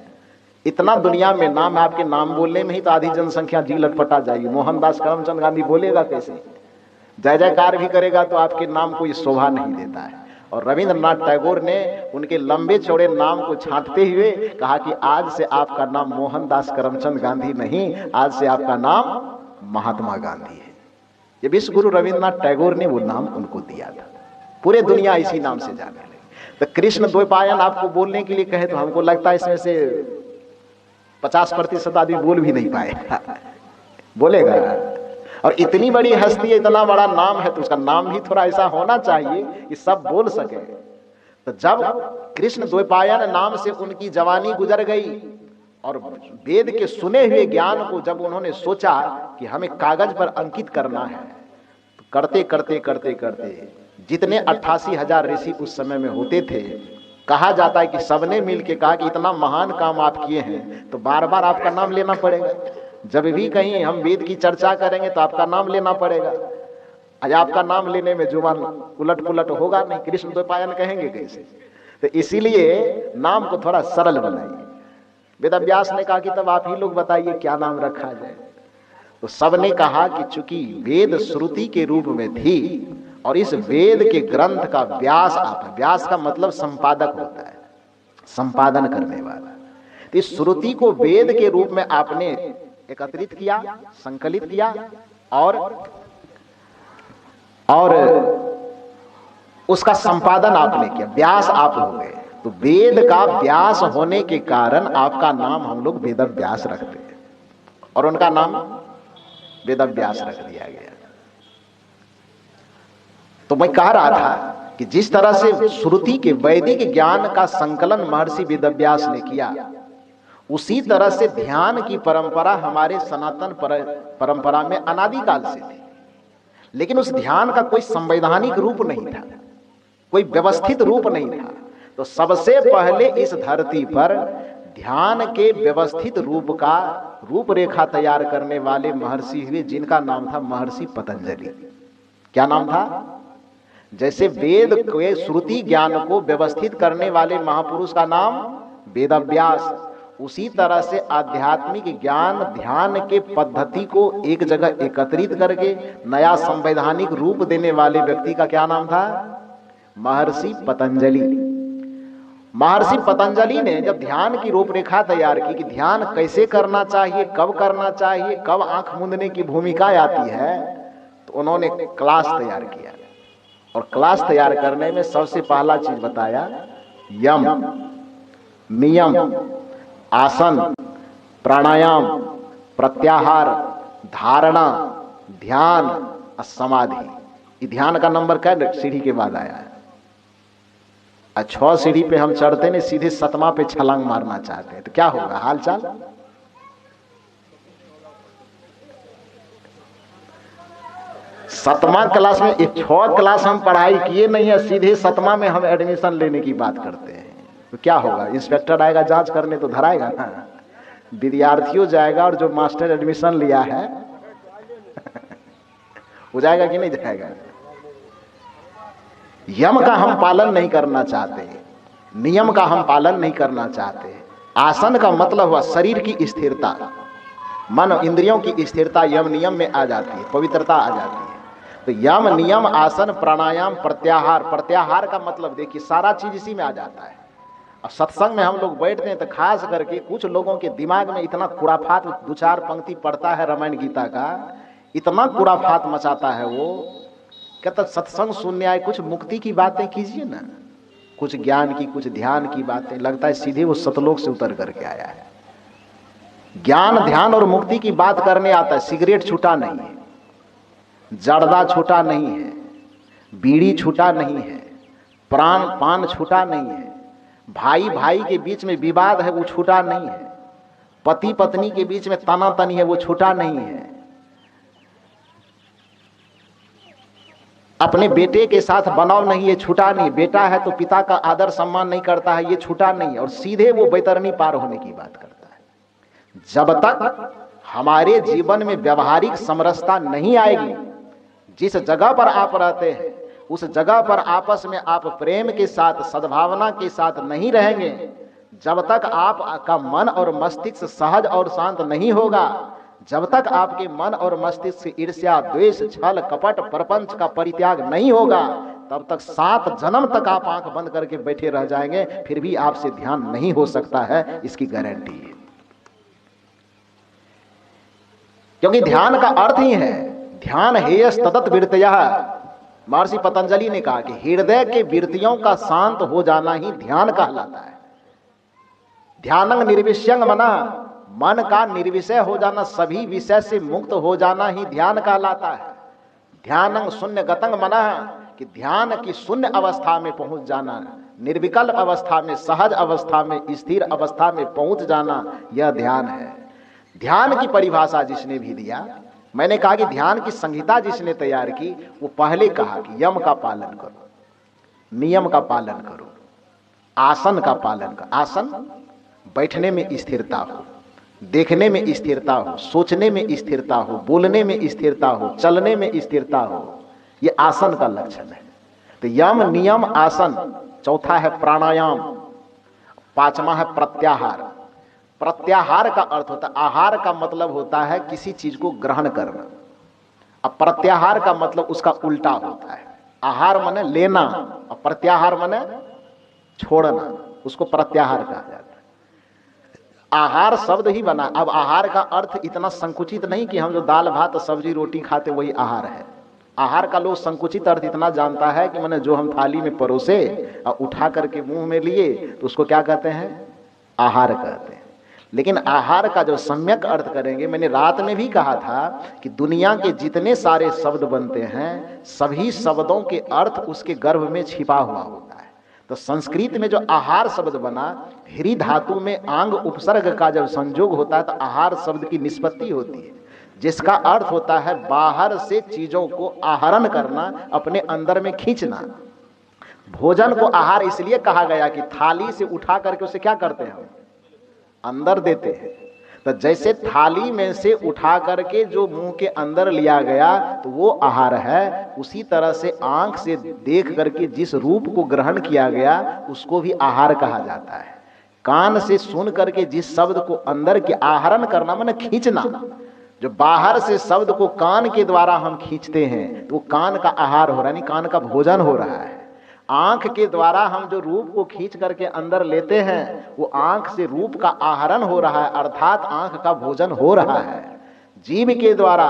इतना दुनिया में नाम, आपके नाम बोलने में ही तो आधी जनसंख्या जी लटपटा जाएगी। मोहनदास करमचंद गांधी बोलेगा कैसे? जय जयकार भी करेगा तो आपके नाम को ये शोभा नहीं देता है। और रविंद्रनाथ टैगोर ने उनके लंबे चौड़े नाम को छांटते हुए कहा कि आज से आपका नाम मोहनदास करमचंद गांधी नहीं, आज से आपका नाम महात्मा गांधी है। ये विश्व गुरु रविंद्रनाथ टैगोर ने वो नाम उनको दिया था। पूरे दुनिया इसी नाम से जाने लगी। तो कृष्ण द्वैपायन आपको बोलने के लिए कहे तो हमको लगता है इसमें से 50% आदमी बोल भी नहीं पाए। बोलेगा। और इतनी बड़ी हस्ती है, इतना बड़ा नाम है, तो उसका नाम भी थोड़ा ऐसा होना चाहिए कि सब बोल सके। तो जब कृष्ण द्वैपायन नाम से उनकी जवानी गुजर गई और वेद के सुने हुए ज्ञान को जब उन्होंने सोचा कि हमें कागज पर अंकित करना है, तो करते करते जितने 88,000 ऋषि उस समय में होते थे, कहा जाता है कि सबने मिलकर कहा कि इतना महान काम आप किए हैं तो बार बार आपका नाम लेना पड़ेगा। जब भी कहीं हम वेद की चर्चा करेंगे तो आपका नाम लेना पड़ेगा। आज आपका नाम लेने में जुबान उलट पुलट होगा नहीं, कृष्ण द्वैपायन कहेंगे कैसे? तो इसीलिए नाम को थोड़ा सरल बनाइए। वेदव्यास ने कहा कि तब आप ही लोग बताइए क्या नाम रखा जाए। तो सबने कहा कि चूंकि वेद श्रुति के रूप में थी और इस वेद के ग्रंथ का व्यास आप, व्यास का मतलब संपादक होता है, संपादन करने वाला। तो इस श्रुति को वेद के रूप में आपने एकत्रित किया, संकलित किया और उसका संपादन आपने किया, व्यास आप हो गए। तो वेद का व्यास होने के कारण आपका नाम हम लोग वेदव्यास रखते हैं और उनका नाम वेदव्यास रख दिया गया। तो मैं कह रहा था कि जिस तरह से श्रुति के वैदिक ज्ञान का संकलन महर्षि वेदव्यास ने किया, उसी तरह से ध्यान की परंपरा हमारे सनातन परंपरा में अनादिकाल से थी। लेकिन उस ध्यान का कोई संवैधानिक रूप नहीं था, कोई व्यवस्थित रूप नहीं था। तो सबसे पहले इस धरती पर ध्यान के व्यवस्थित रूप का रूपरेखा तैयार करने वाले महर्षि हुए, जिनका नाम था महर्षि पतंजलि। क्या नाम था? जैसे वेद के श्रुति ज्ञान को व्यवस्थित करने वाले महापुरुष का नाम वेदव्यास, उसी तरह से आध्यात्मिक ज्ञान ध्यान के पद्धति को एक जगह एकत्रित करके नया संवैधानिक रूप देने वाले व्यक्ति का क्या नाम था? महर्षि पतंजलि। महर्षि पतंजलि ने जब ध्यान की रूपरेखा तैयार की कि ध्यान कैसे करना चाहिए, कब करना चाहिए, कब आंख मूंदने की भूमिका आती है, तो उन्होंने क्लास तैयार किया। और क्लास तैयार करने में सबसे पहला चीज बताया यम, नियम, आसन, प्राणायाम, प्रत्याहार, धारणा, ध्यान और समाधि। ध्यान का नंबर क्या सीढ़ी के बाद आया है? 6 सीढ़ी पे हम चढ़ते नहीं, सीधे 7वां पे छलांग मारना चाहते हैं, तो क्या होगा हाल चाल? सतवां क्लास में 6 क्लास हम पढ़ाई किए नहीं है, सीधे 7वां में हम एडमिशन लेने की बात करते हैं, तो क्या होगा? इंस्पेक्टर आएगा जांच करने तो धराएगा ना, विद्यार्थियों जाएगा और जो मास्टर एडमिशन लिया है हो जाएगा कि नहीं जाएगा? यम का हम पालन नहीं करना चाहते, नियम का हम पालन नहीं करना चाहते। आसन का मतलब हुआ शरीर की स्थिरता, मन इंद्रियों की स्थिरता यम नियम में आ जाती है, पवित्रता आ जाती है। तो यम नियम आसन प्राणायाम प्रत्याहार, प्रत्याहार का मतलब देखिए सारा चीज इसी में आ जाता है। अब सत्संग में हम लोग बैठते हैं तो खास करके कुछ लोगों के दिमाग में इतना खुराफात, 2-4 पंक्ति पढ़ता है रामायण गीता का, इतना खुराफात मचाता है वो, कहता सत्संग सुनने आए, कुछ मुक्ति की बातें कीजिए ना, कुछ ज्ञान की, कुछ ध्यान की बातें। लगता है सीधे वो सतलोक से उतर करके आया है। ज्ञान ध्यान और मुक्ति की बात करने आता है। सिगरेट छूटा नहीं है, जर्दा छूटा नहीं है, बीड़ी छूटा नहीं है, पान छूटा नहीं है, भाई भाई के बीच में विवाद है वो छूटा नहीं है, पति पत्नी के बीच में तनातनी है वो छूटा नहीं है, अपने बेटे के साथ बनाव नहीं है, छूटा नहीं। बेटा है तो पिता का आदर सम्मान नहीं करता है, ये छूटा नहीं। और सीधे वो बैतरनी पार होने की बात करता है। जब तक हमारे जीवन में व्यवहारिक समरसता नहीं आएगी, जिस जगह पर आप रहते हैं उस जगह पर आपस में आप प्रेम के साथ, सद्भावना के साथ नहीं रहेंगे, जब तक आपका मन और मस्तिष्क सहज और शांत नहीं होगा, जब तक आपके मन और मस्तिष्क से ईर्ष्या, द्वेष, छल, कपट, प्रपंच का परित्याग नहीं होगा, तब तक 7 जन्म तक आप आंख बंद करके बैठे रह जाएंगे, फिर भी आपसे ध्यान नहीं हो सकता है, इसकी गारंटी है। क्योंकि ध्यान का अर्थ ही है ध्यान हेयस तदत वृत्तयः। महर्षि पतंजलि ने कहा कि हृदय के वृत्तियों का शांत हो जाना ही ध्यान कहलाता है। ध्यानं निर्विषयं मनः, मन का निर्विषय हो जाना, सभी विषय से मुक्त हो जाना ही ध्यान कहलाता है। ध्यानं शून्यगतं मनः, कि ध्यान की शून्य अवस्था में पहुंच जाना, निर्विकल्प अवस्था में, सहज अवस्था में, स्थिर अवस्था में पहुंच जाना, यह ध्यान है। ध्यान की परिभाषा जिसने भी दिया, मैंने कहा कि ध्यान की संहिता जिसने तैयार की, वो पहले कहा कि यम का पालन करो, नियम का पालन करो, आसन का पालन करो। आसन बैठने में स्थिरता हो, देखने में स्थिरता हो, सोचने में स्थिरता हो, बोलने में स्थिरता हो, चलने में स्थिरता हो, ये आसन का लक्षण है। तो यम नियम आसन, चौथा है प्राणायाम, 5वां है प्रत्याहार। प्रत्याहार का अर्थ होता है, आहार का मतलब होता है किसी चीज को ग्रहण करना। अब प्रत्याहार का मतलब उसका उल्टा होता है। आहार माने लेना और प्रत्याहार माने छोड़ना, उसको प्रत्याहार कहा जाता है। आहार शब्द ही बना। अब आहार का अर्थ इतना संकुचित नहीं कि हम जो दाल भात सब्जी रोटी खाते वही आहार है। आहार का लोग संकुचित अर्थ इतना जानता है कि माने जो हम थाली में परोसे और उठा करके मुंह में लिए तो उसको क्या कहते हैं? आहार कहते हैं। लेकिन आहार का जो सम्यक अर्थ करेंगे, मैंने रात में भी कहा था कि दुनिया के जितने सारे शब्द बनते हैं, सभी शब्दों के अर्थ उसके गर्भ में छिपा हुआ होता है। तो संस्कृत में जो आहार शब्द बना, ह्री धातु में आंग उपसर्ग का जब संयोग होता है तो आहार शब्द की निष्पत्ति होती है, जिसका अर्थ होता है बाहर से चीजों को आहरण करना, अपने अंदर में खींचना। भोजन को आहार इसलिए कहा गया कि थाली से उठा करके उसे क्या करते हैं? हम अंदर देते हैं। तो जैसे थाली में से उठा करके जो मुंह के अंदर लिया गया तो वो आहार है, उसी तरह से आंख से देख करके जिस रूप को ग्रहण किया गया उसको भी आहार कहा जाता है। कान से सुन करके जिस शब्द को अंदर के आहरण करना माने खींचना, जो बाहर से शब्द को कान के द्वारा हम खींचते हैं तो वो कान का आहार हो रहा है, नहीं कान का भोजन हो रहा है। आंख के द्वारा हम जो रूप को खींच करके अंदर लेते हैं वो आंख से रूप का आहरण हो रहा है, अर्थात आंख का भोजन हो रहा है। जीभ के द्वारा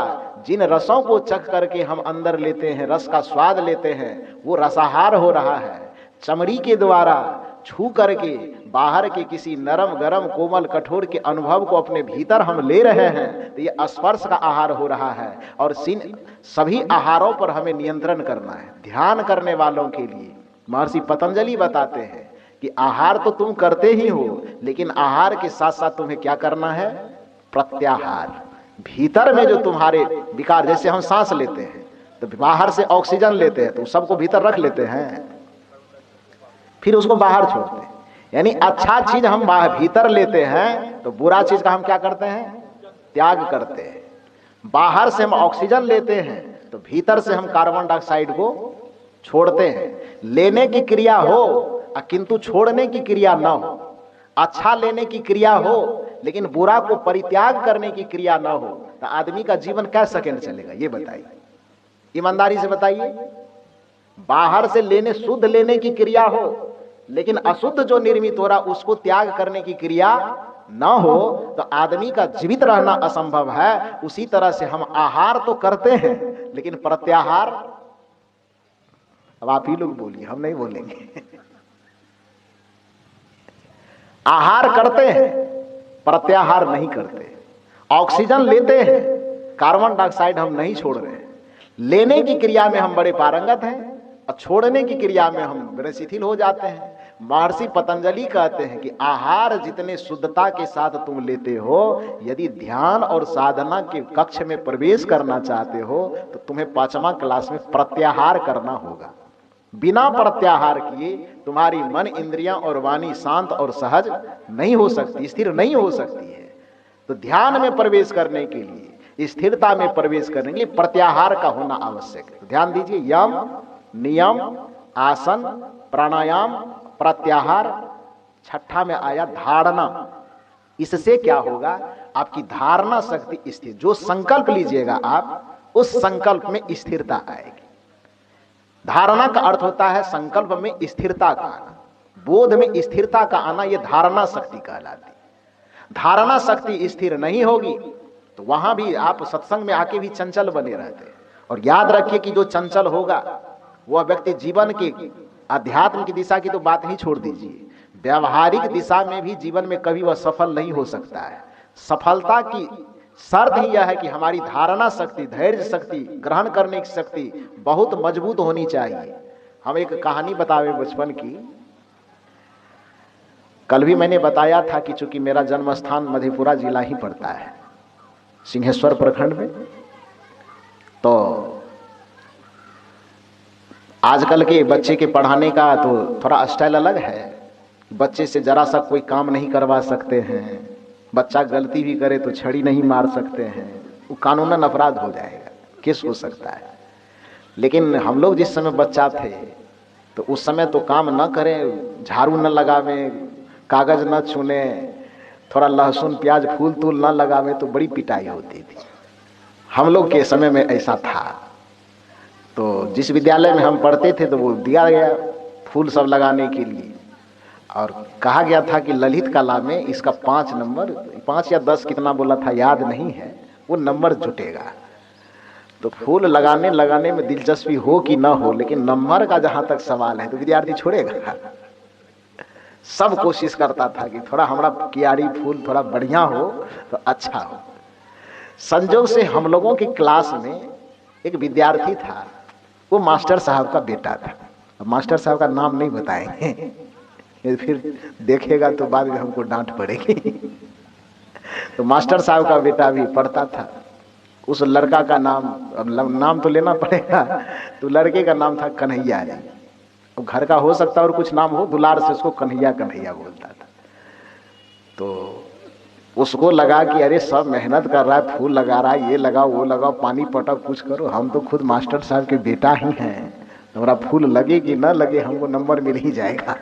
जिन रसों को चख करके हम अंदर लेते हैं, रस का स्वाद लेते हैं, वो रसाहार हो रहा है। चमड़ी के द्वारा छू करके बाहर के किसी नरम गरम कोमल कठोर के अनुभव को अपने भीतर हम ले रहे हैं तो ये स्पर्श का आहार हो रहा है। और सभी आहारों पर हमें नियंत्रण करना है। ध्यान करने वालों के लिए महर्षि पतंजलि बताते हैं कि आहार तो तुम करते ही हो, लेकिन आहार के साथ साथ तुम्हें क्या करना है? प्रत्याहार। भीतर में जो तुम्हारे विकार, जैसे हम सांस लेते हैं तो बाहर से ऑक्सीजन लेते हैं तो सबको भीतर रख लेते हैं, फिर उसको बाहर छोड़ते हैं। यानी अच्छा चीज हम भीतर लेते हैं तो बुरा चीज का हम क्या करते हैं? त्याग करते हैं। बाहर से हम ऑक्सीजन लेते हैं तो भीतर से हम कार्बन डाइऑक्साइड को छोड़ते हैं। लेने की क्रिया हो किंतु छोड़ने की क्रिया ना हो। अच्छा लेने की क्रिया हो लेकिन बुरा को परित्याग करने की क्रिया ना हो तो आदमी का जीवन कैसे सेकंड चलेगा? ये बताइए, ईमानदारी से बताइए। बाहर से लेने, शुद्ध लेने की क्रिया हो लेकिन अशुद्ध जो निर्मित हो रहा उसको त्याग करने की क्रिया ना हो तो आदमी का जीवित रहना असंभव है। उसी तरह से हम आहार तो करते हैं लेकिन प्रत्याहार, अब आप ही लोग बोलिए, हम नहीं बोलेंगे। आहार करते हैं, प्रत्याहार नहीं करते। ऑक्सीजन लेते हैं, कार्बन डाइऑक्साइड हम नहीं छोड़ रहे हैं। लेने की क्रिया में हम बड़े पारंगत हैं और छोड़ने की क्रिया में हम बड़े शिथिल हो जाते हैं। महर्षि पतंजलि कहते हैं कि आहार जितने शुद्धता के साथ तुम लेते हो, यदि ध्यान और साधना के कक्ष में प्रवेश करना चाहते हो तो तुम्हें 5वां क्लास में प्रत्याहार करना होगा। बिना प्रत्याहार किए तुम्हारी मन, इंद्रियां और वाणी शांत और सहज नहीं हो सकती, स्थिर नहीं हो सकती है। तो ध्यान में प्रवेश करने के लिए, स्थिरता में प्रवेश करने के लिए प्रत्याहार का होना आवश्यक है। ध्यान दीजिए, यम, नियम, आसन, प्राणायाम, प्रत्याहार। छठा में आया धारणा। इससे क्या होगा? आपकी धारणा शक्ति स्थिर, जो संकल्प लीजिएगा आप उस संकल्प में स्थिरता आएगी। धारणा का अर्थ होता है संकल्प में स्थिरता का आना, बोध में स्थिरता का आना, यह धारणा शक्ति कहलाती। धारणा शक्ति स्थिर नहीं होगी तो वहां भी आप सत्संग में आके भी चंचल बने रहते हैं। और याद रखिए कि जो चंचल होगा वह व्यक्ति जीवन के, अध्यात्म की दिशा की तो बात ही छोड़ दीजिए, व्यवहारिक दिशा में भी जीवन में कभी वह सफल नहीं हो सकता है। सफलता की शर्त ही यह है कि हमारी धारणा शक्ति, धैर्य शक्ति, ग्रहण करने की शक्ति बहुत मजबूत होनी चाहिए। हम एक कहानी बतावे बचपन की। कल भी मैंने बताया था कि चूंकि मेरा जन्म स्थान मधेपुरा जिला ही पड़ता है, सिंहेश्वर प्रखंड में, तो आजकल के बच्चे के पढ़ाने का तो थोड़ा स्टाइल अलग है। बच्चे से जरा सा कोई काम नहीं करवा सकते हैं, बच्चा गलती भी करे तो छड़ी नहीं मार सकते हैं, वो कानूनन अपराध हो जाएगा, केस हो सकता है। लेकिन हम लोग जिस समय बच्चा थे तो उस समय तो काम न करें, झाड़ू न लगावे, कागज न छूने, थोड़ा लहसुन प्याज फूल तूल न लगावे तो बड़ी पिटाई होती थी। हम लोग के समय में ऐसा था। तो जिस विद्यालय में हम पढ़ते थे तो वो दिया गया फूल सब लगाने के लिए, और कहा गया था कि ललित कला में इसका 5 नंबर, 5 या 10 कितना बोला था याद नहीं है, वो नंबर जुटेगा। तो फूल लगाने में दिलचस्पी हो कि ना हो, लेकिन नंबर का जहां तक सवाल है तो विद्यार्थी छोड़ेगा। सब कोशिश करता था कि थोड़ा हमारा कियारी फूल थोड़ा बढ़िया हो तो अच्छा हो। संजोग से हम लोगों की क्लास में एक विद्यार्थी था, वो मास्टर साहब का बेटा था। मास्टर साहब का नाम नहीं बताएंगे, फिर देखेगा तो बाद में हमको डांट पड़ेगी। तो मास्टर साहब का बेटा भी पढ़ता था। उस लड़का का नाम, अब नाम तो लेना पड़ेगा, तो लड़के का नाम था कन्हैया जी। वो घर का हो सकता और कुछ नाम हो, दुलार से उसको कन्हैया कन्हैया बोलता था। तो उसको लगा कि अरे सब मेहनत कर रहा है, फूल लगा रहा है, ये लगाओ वो लगाओ, पानी पटाओ, कुछ करो, हम तो खुद मास्टर साहब के बेटा ही हैं, हमारा फूल लगे कि ना लगे हमको नंबर मिल ही जाएगा।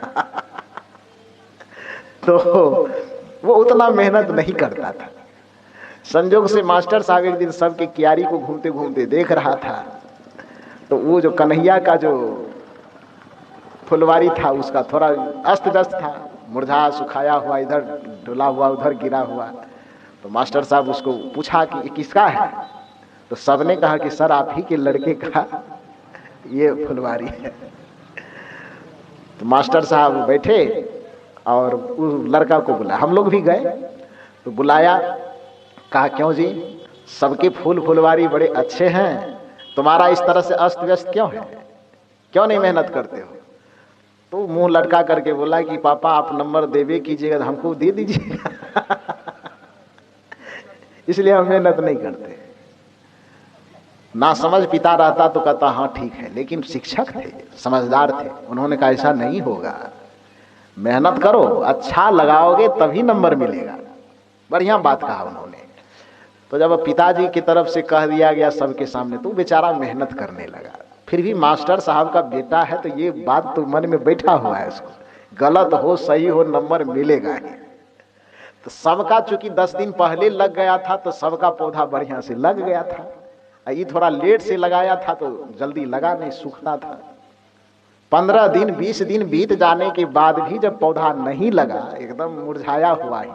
तो वो उतना मेहनत नहीं करता था। संजोग से मास्टर साहब एक दिन सबके क्यारी को घूमते घूमते देख रहा था, तो वो जो कन्हैया का जो फुलवारी था उसका थोड़ा अस्त व्यस्त था, मुरझा सुखाया हुआ, इधर डुला हुआ उधर गिरा हुआ। तो मास्टर साहब उसको पूछा कि ये किसका है? तो सबने कहा कि सर आप ही के लड़के का ये फुलवारी है। तो मास्टर साहब बैठे और उस लड़का को बुलाया, हम लोग भी गए तो बुलाया, कहा क्यों जी सबके फूल फुलवारी बड़े अच्छे हैं, तुम्हारा इस तरह से अस्त व्यस्त क्यों है, क्यों नहीं मेहनत करते हो? तो मुंह लटका करके बोला कि पापा आप नंबर देवे कीजिएगा तो हमको दे दीजिएगा इसलिए हम मेहनत नहीं करते। ना समझ पिता रहता तो कहता हाँ ठीक है, लेकिन शिक्षक थे, समझदार थे, उन्होंने कहा ऐसा नहीं होगा, मेहनत करो, अच्छा लगाओगे तभी नंबर मिलेगा। बढ़िया बात कहा उन्होंने। तो जब पिताजी की तरफ से कह दिया गया सबके सामने, तो बेचारा मेहनत करने लगा। फिर भी मास्टर साहब का बेटा है तो ये बात तो मन में बैठा हुआ है उसको, गलत हो सही हो नंबर मिलेगा ही। तो सबका चूंकि 10 दिन पहले लग गया था तो सबका पौधा बढ़िया से लग गया था, ये थोड़ा लेट से लगाया था तो जल्दी लगा नहीं, सूखता था। 15 दिन 20 दिन बीत जाने के बाद भी जब पौधा नहीं लगा, एकदम मुरझाया हुआ ही,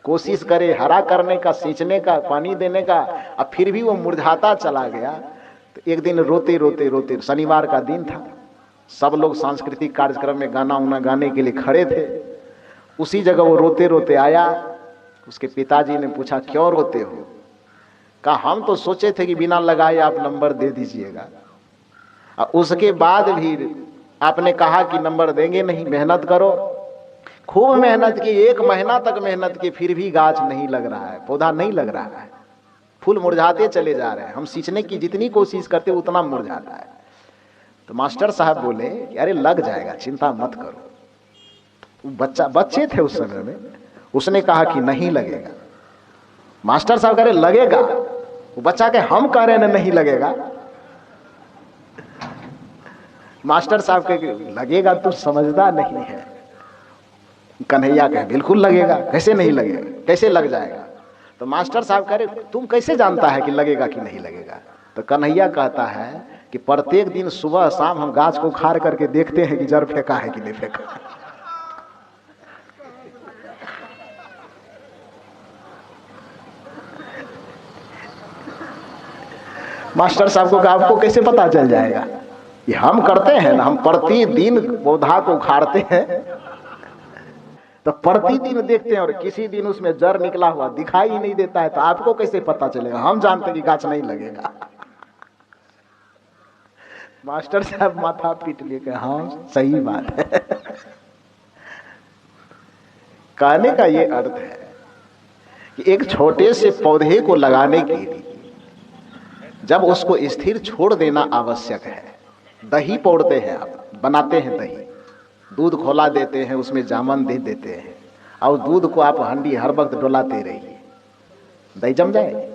कोशिश करे हरा करने का, सींचने का, पानी देने का, अब फिर भी वो मुरझाता चला गया। तो एक दिन रोते रोते रोते, शनिवार का दिन था, सब लोग सांस्कृतिक कार्यक्रम में गाना उना गाने के लिए खड़े थे, उसी जगह वो रोते रोते आया। उसके पिताजी ने पूछा क्यों रोते हो? कहा हम तो सोचे थे कि बिना लगाए आप नंबर दे दीजिएगा, उसके बाद भी आपने कहा कि नंबर देंगे नहीं, मेहनत करो। खूब मेहनत की, 1 महीना तक मेहनत की, फिर भी गाछ नहीं लग रहा है, पौधा नहीं लग रहा है, फूल मुरझाते चले जा रहे हैं, हम सींचने की जितनी कोशिश करते उतना मुरझाता है। तो मास्टर साहब बोले अरे लग जाएगा, चिंता मत करो। बच्चे थे उस समय में, उसने कहा कि नहीं लगेगा। मास्टर साहब कह रहे लगेगा, वो बच्चा के हम कह रहे हैं नहीं लगेगा। मास्टर साहब कहे लगेगा, तू समझदा नहीं है। कन्हैया कहे बिल्कुल लगेगा, कैसे नहीं लगेगा, कैसे लग जाएगा? तो मास्टर साहब कह रहे तुम कैसे जानता है कि लगेगा कि नहीं लगेगा? तो कन्हैया कहता है कि प्रत्येक दिन सुबह शाम हम गाछ को उखाड़ करके देखते हैं कि जड़ फेंका है कि नहीं फेंका। मास्टर साहब को कहा आपको कैसे पता चल जाएगा? ये हम करते हैं ना, हम प्रतिदिन पौधा को उखाड़ते हैं, तो प्रतिदिन देखते हैं और किसी दिन उसमें जड़ निकला हुआ दिखाई ही नहीं देता है, तो आपको कैसे पता चलेगा? हम जानते हैं कि गाछ नहीं लगेगा। मास्टर साहब माथा पीट लिए कि हाँ सही बात है। कहने का ये अर्थ है कि एक छोटे से पौधे को लगाने के लिए जब उसको स्थिर छोड़ देना आवश्यक है। दही पौड़ते हैं, आप बनाते हैं दही, दूध खोला देते हैं, उसमें जामन दे देते हैं और दूध को आप हंडी हर वक्त डुलाते रहिए, दही जम जाए।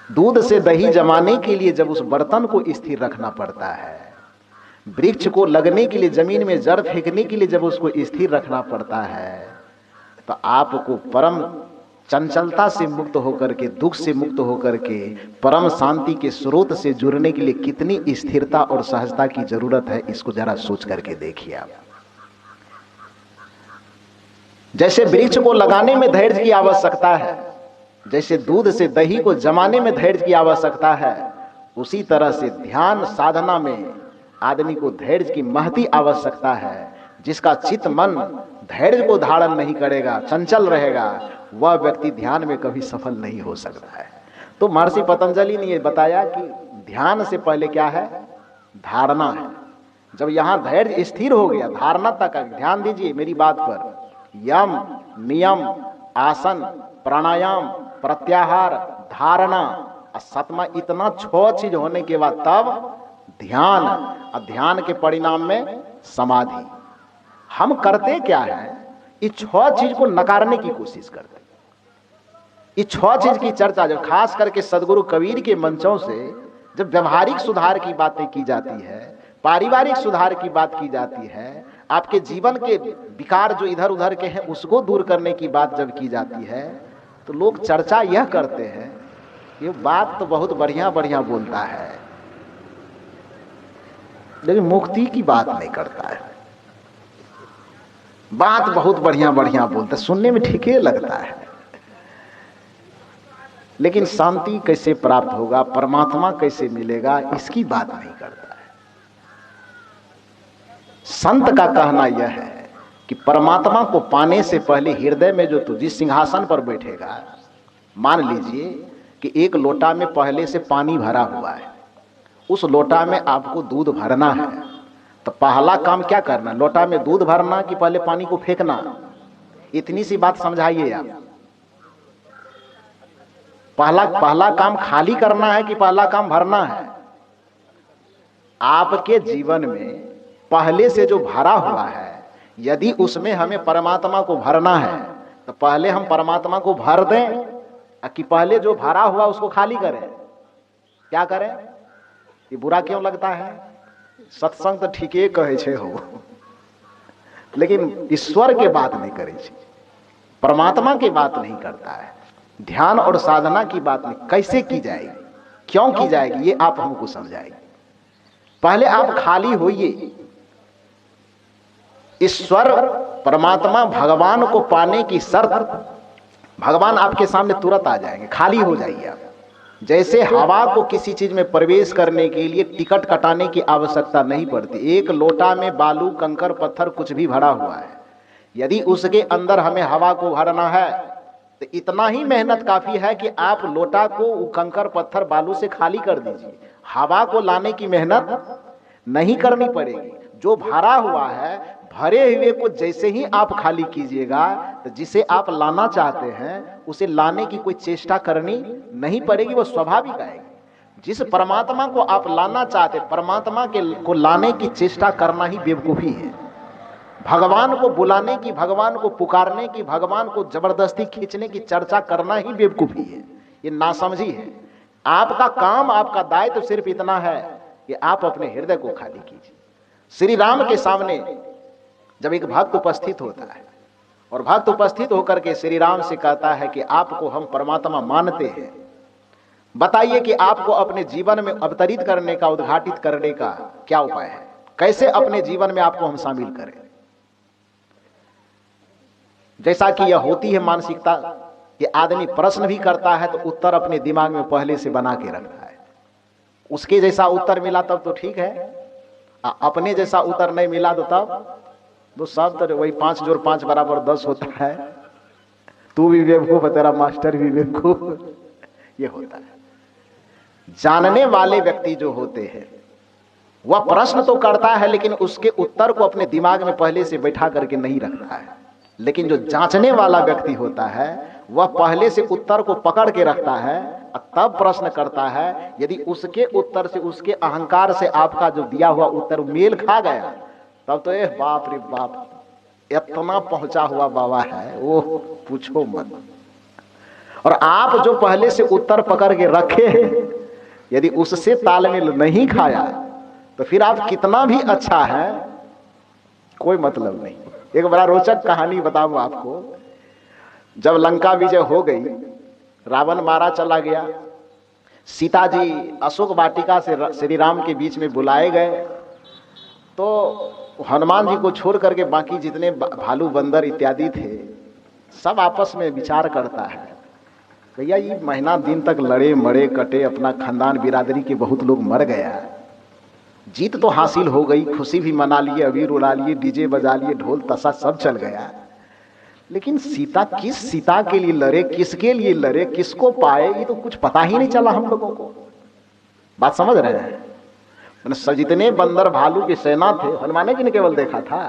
दूध से दही जमाने के लिए जब उस बर्तन को स्थिर रखना पड़ता है, वृक्ष को लगने के लिए, जमीन में जड़ फेंकने के लिए जब उसको स्थिर रखना पड़ता है, तो आपको परम चंचलता से मुक्त होकर के, दुख से मुक्त होकर के परम शांति के स्रोत से जुड़ने के लिए कितनी स्थिरता और सहजता की जरूरत है, इसको जरा सोच करके देखिए आप। जैसे वृक्ष को लगाने में धैर्य की आवश्यकता है, जैसे दूध से दही को जमाने में धैर्य की आवश्यकता है, उसी तरह से ध्यान साधना में आदमी को धैर्य की महती आवश्यकता है। जिसका चित्त मन धैर्य को धारण नहीं करेगा, चंचल रहेगा, वह व्यक्ति ध्यान में कभी सफल नहीं हो सकता है। तो महर्षि पतंजलि ने यह बताया कि ध्यान से पहले क्या है? धारणा है। जब यहां धैर्य स्थिर हो गया, धारणा तक, ध्यान दीजिए मेरी बात पर, यम, नियम, आसन, प्राणायाम, प्रत्याहार, धारणा, सतमा, इतना 6 चीज होने के बाद तब ध्यान, और ध्यान के परिणाम में समाधि। हम करते क्या है? इस 6 चीज को नकारने की कोशिश करते। इस 6 चीज की चर्चा जब खास करके सदगुरु कबीर के मंचों से जब व्यवहारिक सुधार की बातें की जाती है, पारिवारिक सुधार की बात की जाती है, आपके जीवन के विकार जो इधर उधर के हैं उसको दूर करने की बात जब की जाती है तो लोग चर्चा यह करते हैं, ये बात तो बहुत बढ़िया बढ़िया बोलता है, लेकिन मुक्ति की बात नहीं करता है। बात बहुत बढ़िया बढ़िया बोलता है, सुनने में ठीक ही लगता है, लेकिन शांति कैसे प्राप्त होगा, परमात्मा कैसे मिलेगा, इसकी बात नहीं करता है। संत का कहना यह है कि परमात्मा को पाने से पहले हृदय में जो तू जिस सिंहासन पर बैठेगा, मान लीजिए कि एक लोटा में पहले से पानी भरा हुआ है, उस लोटा में आपको दूध भरना है, तो पहला काम क्या करना, लोटा में दूध भरना कि पहले पानी को फेंकना? इतनी सी बात समझाइए आप। पहला काम खाली करना है कि पहला काम भरना है? आपके जीवन में पहले से जो भरा हुआ है, यदि उसमें हमें परमात्मा को भरना है तो पहले हम परमात्मा को भर दें कि पहले जो भरा हुआ उसको खाली करें? क्या करें? ये बुरा क्यों लगता है? सत्संग तो ठीके कहे छे हो, लेकिन ईश्वर के बात नहीं करे छे, परमात्मा की बात नहीं करता है, ध्यान और साधना की बात नहीं। कैसे की जाएगी, क्यों की जाएगी, ये आप हमको समझाएंगे। पहले आप खाली होइए। ईश्वर परमात्मा भगवान को पाने की शर्त, भगवान आपके सामने तुरंत आ जाएंगे, खाली हो जाइए आप। जैसे हवा को किसी चीज में प्रवेश करने के लिए टिकट कटाने की आवश्यकता नहीं पड़ती। एक लोटा में बालू कंकर पत्थर कुछ भी भरा हुआ है, यदि उसके अंदर हमें हवा को भरना है तो इतना ही मेहनत काफी है कि आप लोटा को कंकर पत्थर बालू से खाली कर दीजिए। हवा को लाने की मेहनत नहीं करनी पड़ेगी। जो भरा हुआ है, भरे हुए को जैसे ही आप खाली कीजिएगा तो जिसे आप लाना चाहते हैं उसे लाने की कोई चेष्टा करनी नहीं पड़ेगी, वो स्वाभाविक आएगी। जिस परमात्मा को आप लाना चाहते, परमात्मा को लाने की चेष्टा करना ही बेवकूफी है। भगवान को बुलाने की, भगवान को पुकारने की, भगवान को जबरदस्ती खींचने की चर्चा करना ही बेवकूफी है, ये नासमझी है। आपका काम, आपका दायित्व तो सिर्फ इतना है कि आप अपने हृदय को खाली कीजिए। श्री राम के सामने जब एक भक्त उपस्थित होता है और भक्त उपस्थित होकर के श्री राम से कहता है कि आपको हम परमात्मा मानते हैं, बताइए कि आपको अपने जीवन में अवतरित करने का, उद्घाटित करने का क्या उपाय है, कैसे अपने जीवन में आपको हम शामिल करें। जैसा कि यह होती है मानसिकता कि आदमी प्रश्न भी करता है तो उत्तर अपने दिमाग में पहले से बना के रखता है। उसके जैसा उत्तर मिला तब तो ठीक है, अपने जैसा उत्तर नहीं मिला तो तब तो सब तो वही 5 जोड़ 5 बराबर 10 होता है। तू भी बेवकूफ, तेरा मास्टर भी बेवकूफ, ये होता है। जानने वाले व्यक्ति जो होते हैं वह प्रश्न तो करता है लेकिन उसके उत्तर को अपने दिमाग में पहले से बैठा करके नहीं रखता है। लेकिन जो जांचने वाला व्यक्ति होता है वह पहले से उत्तर को पकड़ के रखता है और तब प्रश्न करता है। यदि उसके उत्तर से, उसके अहंकार से आपका जो दिया हुआ उत्तर मेल खा गया तब तो बाप रे बाप, इतना पहुंचा हुआ बाबा है, वो पूछो मत। और आप जो पहले से उत्तर पकड़ के रखे हैं, यदि उससे तालमेल नहीं खाया तो फिर आप कितना भी अच्छा है कोई मतलब नहीं। एक बड़ा रोचक कहानी बताऊं आपको। जब लंका विजय हो गई, रावण मारा चला गया, सीता जी अशोक वाटिका से श्री राम के बीच में बुलाए गए, तो हनुमान जी को छोड़ करके बाकी जितने भालू बंदर इत्यादि थे सब आपस में विचार करता है, भैया ये महीना दिन तक लड़े मरे कटे, अपना खानदान बिरादरी के बहुत लोग मर गया, जीत तो हासिल हो गई, खुशी भी मना लिए, अबीर उड़ा लिए, डीजे बजा लिए, ढोल तसा सब चल गया, लेकिन सीता, किस सीता के लिए लड़े, किसके लिए लड़े, किसको पाए, ये तो कुछ पता ही नहीं चला हम लोगों को। बात समझ रहे हैं? जितने बंदर भालू की सेना थे, हनुमान जी ने केवल देखा था,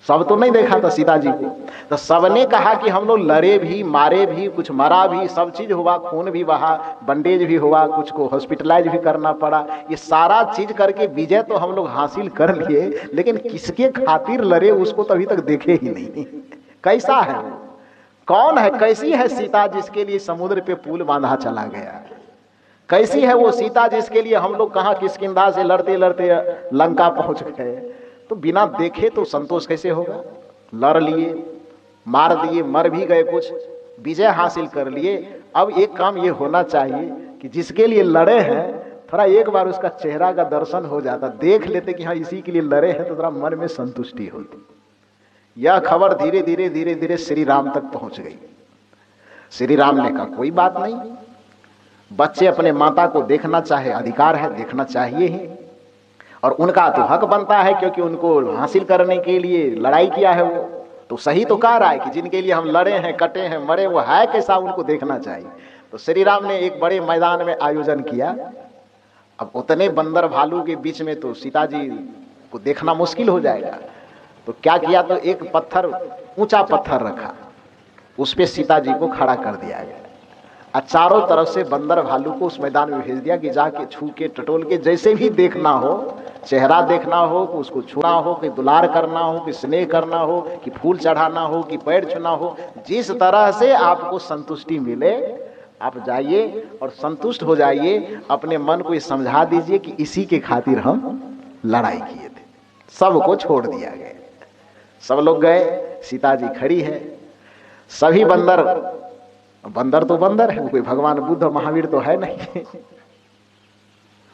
सब तो नहीं देखा था सीता जी को। तो सबने कहा कि हम लोग लड़े भी, मारे भी, कुछ मरा भी, सब चीज हुआ, खून भी बहा, बंडेज भी हुआ, कुछ को हॉस्पिटलाइज भी करना पड़ा, ये सारा चीज करके विजय तो हम लोग हासिल कर लिए, लेकिन किसके खातिर लड़े उसको तो अभी तक देखे ही नहीं। कैसा है, कौन है, कैसी है सीता जिसके लिए समुद्र पे पुल बांधा चला गया, कैसी है वो सीता जिसके लिए हम लोग कहाँ किष्किंधा से लड़ते लड़ते लंका पहुंच गए। तो बिना देखे तो संतोष कैसे होगा? लड़ लिए, मार दिए, मर भी गए, कुछ विजय हासिल कर लिए। अब एक काम ये होना चाहिए कि जिसके लिए लड़े हैं थोड़ा एक बार उसका चेहरा का दर्शन हो जाता, देख लेते कि हाँ इसी के लिए लड़े हैं, तो थोड़ा मन में संतुष्टि होती। यह खबर धीरे धीरे धीरे धीरे श्री राम तक पहुंच गई। श्री राम ने कहा कोई बात नहीं, बच्चे अपने माता को देखना चाहे अधिकार है, देखना चाहिए ही, और उनका तो हक बनता है क्योंकि उनको हासिल करने के लिए लड़ाई किया है। वो तो सही तो कह रहा है कि जिनके लिए हम लड़े हैं, कटे हैं, मरे, वो है कैसा, उनको देखना चाहिए। तो श्री राम ने एक बड़े मैदान में आयोजन किया। अब उतने बंदर भालू के बीच में तो सीता जी को देखना मुश्किल हो जाएगा। तो क्या किया, तो एक पत्थर, ऊंचा पत्थर रखा, उस पे सीता जी को खड़ा कर दिया गया और चारों तरफ से बंदर भालू को उस मैदान में भेज दिया कि जाके छू के टटोल के जैसे भी देखना हो, चेहरा देखना हो, कि उसको छूना हो, कि दुलार करना हो, कि स्नेह करना हो, कि फूल चढ़ाना हो, कि पैर छूना हो, जिस तरह से आपको संतुष्टि मिले आप जाइए और संतुष्ट हो जाइए। अपने मन को ये समझा दीजिए कि इसी के खातिर हम लड़ाई किए थे। सबको छोड़ दिया गया, सब लोग गए, सीता जी खड़ी है, सभी बंदर, बंदर तो बंदर है, कोई भगवान बुद्ध महावीर तो है नहीं।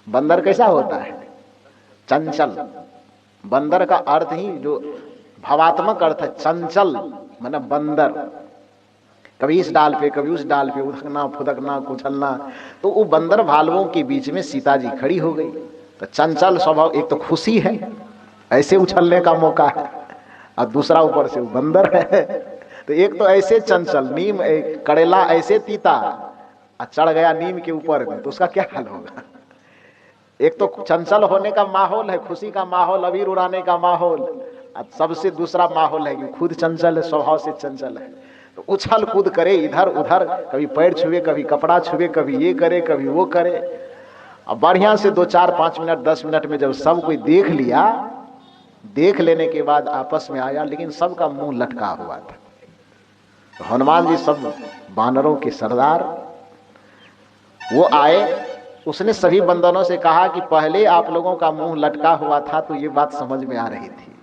बंदर कैसा होता है? चंचल। बंदर का अर्थ ही जो भावात्मक अर्थ है चंचल, मतलब बंदर, कभी इस डाल पे कभी उस डाल पे उधकना फुदकना कुचलना। तो वो बंदर भालुओं के बीच में सीता जी खड़ी हो गई। तो चंचल स्वभाव, एक तो खुशी है, ऐसे उछलने का मौका है, और दूसरा ऊपर से वो बंदर है। तो एक तो ऐसे चंचल, नीम करेला ऐसे तीता, और चढ़ गया नीम के ऊपर में, तो उसका क्या हाल होगा? एक तो चंचल होने का माहौल है, खुशी का माहौल, अबीर उड़ाने का माहौल, और सबसे दूसरा माहौल है कि खुद चंचल है, स्वभाव से चंचल है। तो उछल कूद करे इधर उधर, कभी पैर छुए, कभी कपड़ा छुए, कभी ये करे कभी वो करे। अब बढ़िया से 2 4 5 मिनट 10 मिनट में जब सब कोई देख लिया, देख लेने के बाद आपस में आया, लेकिन सबका मुंह लटका हुआ था। तो हनुमान जी, सब बानरों के सरदार, वो आए। उसने सभी बंदरों से कहा कि पहले आप लोगों का मुंह लटका हुआ था तो ये बात समझ में आ रही थी,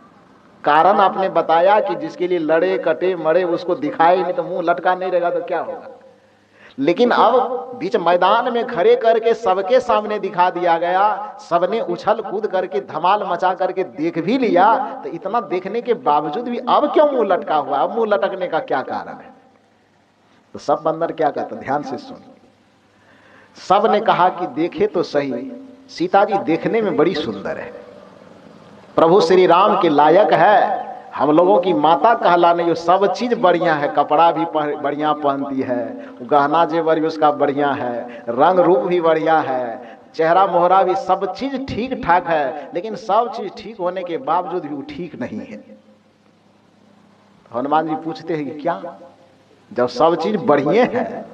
कारण आपने बताया कि जिसके लिए लड़े कटे मरे उसको दिखाए नहीं, तो मुंह लटका नहीं रहेगा तो क्या होगा। लेकिन अब बीच मैदान में खड़े करके सबके सामने दिखा दिया गया, सबने उछल कूद करके धमाल मचा करके देख भी लिया, तो इतना देखने के बावजूद भी अब क्यों मुंह लटका हुआ? अब मुंह लटकने का क्या कारण है? तो सब बंदर क्या कहते, ध्यान से सुन। सब ने कहा कि देखे तो सही, सीता जी देखने में बड़ी सुंदर है, प्रभु श्री राम के लायक है, हम लोगों की माता कहलाने जो सब चीज बढ़िया है, कपड़ा भी बढ़िया पहनती है, गहना जेवर भी उसका बढ़िया है, रंग रूप भी बढ़िया है, चेहरा मोहरा भी सब चीज ठीक ठाक है, लेकिन सब चीज ठीक होने के बावजूद भी वो ठीक नहीं है। हनुमान जी पूछते हैं कि क्या, जब सब चीज बढ़िया है,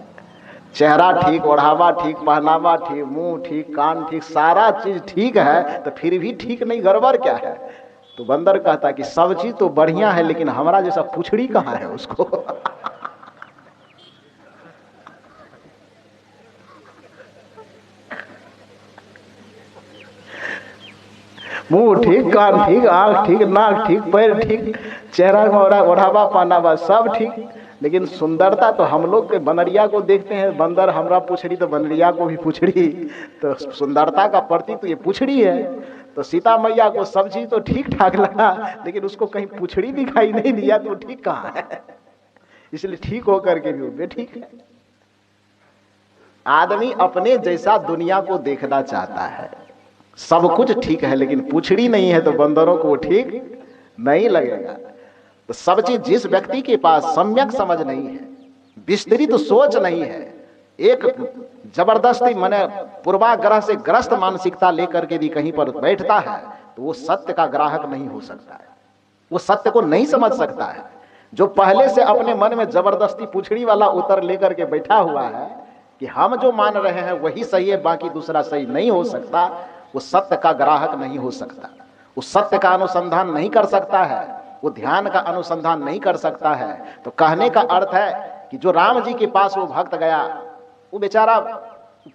चेहरा ठीक, ओढ़ावा ठीक, पहनावा ठीक, मुंह ठीक, कान ठीक, सारा चीज ठीक है, तो फिर भी ठीक नहीं, गड़बड़ क्या है? तो बंदर कहता कि सब चीज तो बढ़िया है, लेकिन हमारा जैसा पुछड़ी कहाँ है उसको? मुंह ठीक, कान ठीक, आंख ठीक, नाक ठीक, पैर ठीक, चेहरा ओढ़ावा पहनावा सब ठीक, लेकिन सुंदरता तो हम लोग के बनरिया को देखते हैं, बंदर हमरा पुछड़ी तो बनरिया को भी पुछड़ी, तो सुंदरता का प्रतीक तो ये पुछड़ी है। तो सीता मैया को सब चीज तो ठीक ठाक लगा, लेकिन उसको कहीं पुछड़ी दिखाई नहीं दिया, तो ठीक कहाँ है? इसलिए ठीक होकर के भी वो ठीक है। आदमी अपने जैसा दुनिया को देखना चाहता है, सब कुछ ठीक है, लेकिन पुछड़ी नहीं है तो बंदरों को वो ठीक नहीं लगेगा। तो सब चीज जिस व्यक्ति के पास सम्यक समझ नहीं है, विस्तृत सोच नहीं है, एक जबरदस्ती माने पूर्वाग्रह से ग्रस्त मानसिकता लेकर के भी कहीं पर बैठता है, तो वो सत्य का ग्राहक नहीं हो सकता है, वो सत्य को नहीं समझ सकता है। जो पहले से अपने मन में जबरदस्ती पुछड़ी वाला उत्तर लेकर के बैठा हुआ है कि हम जो मान रहे हैं वही सही है, बाकी दूसरा सही नहीं हो सकता, वो सत्य का ग्राहक नहीं हो सकता, वो सत्य का अनुसंधान नहीं कर सकता है, वो ध्यान का अनुसंधान नहीं कर सकता है। तो कहने का अर्थ है कि जो राम जी के पास वो भक्त गया, वो बेचारा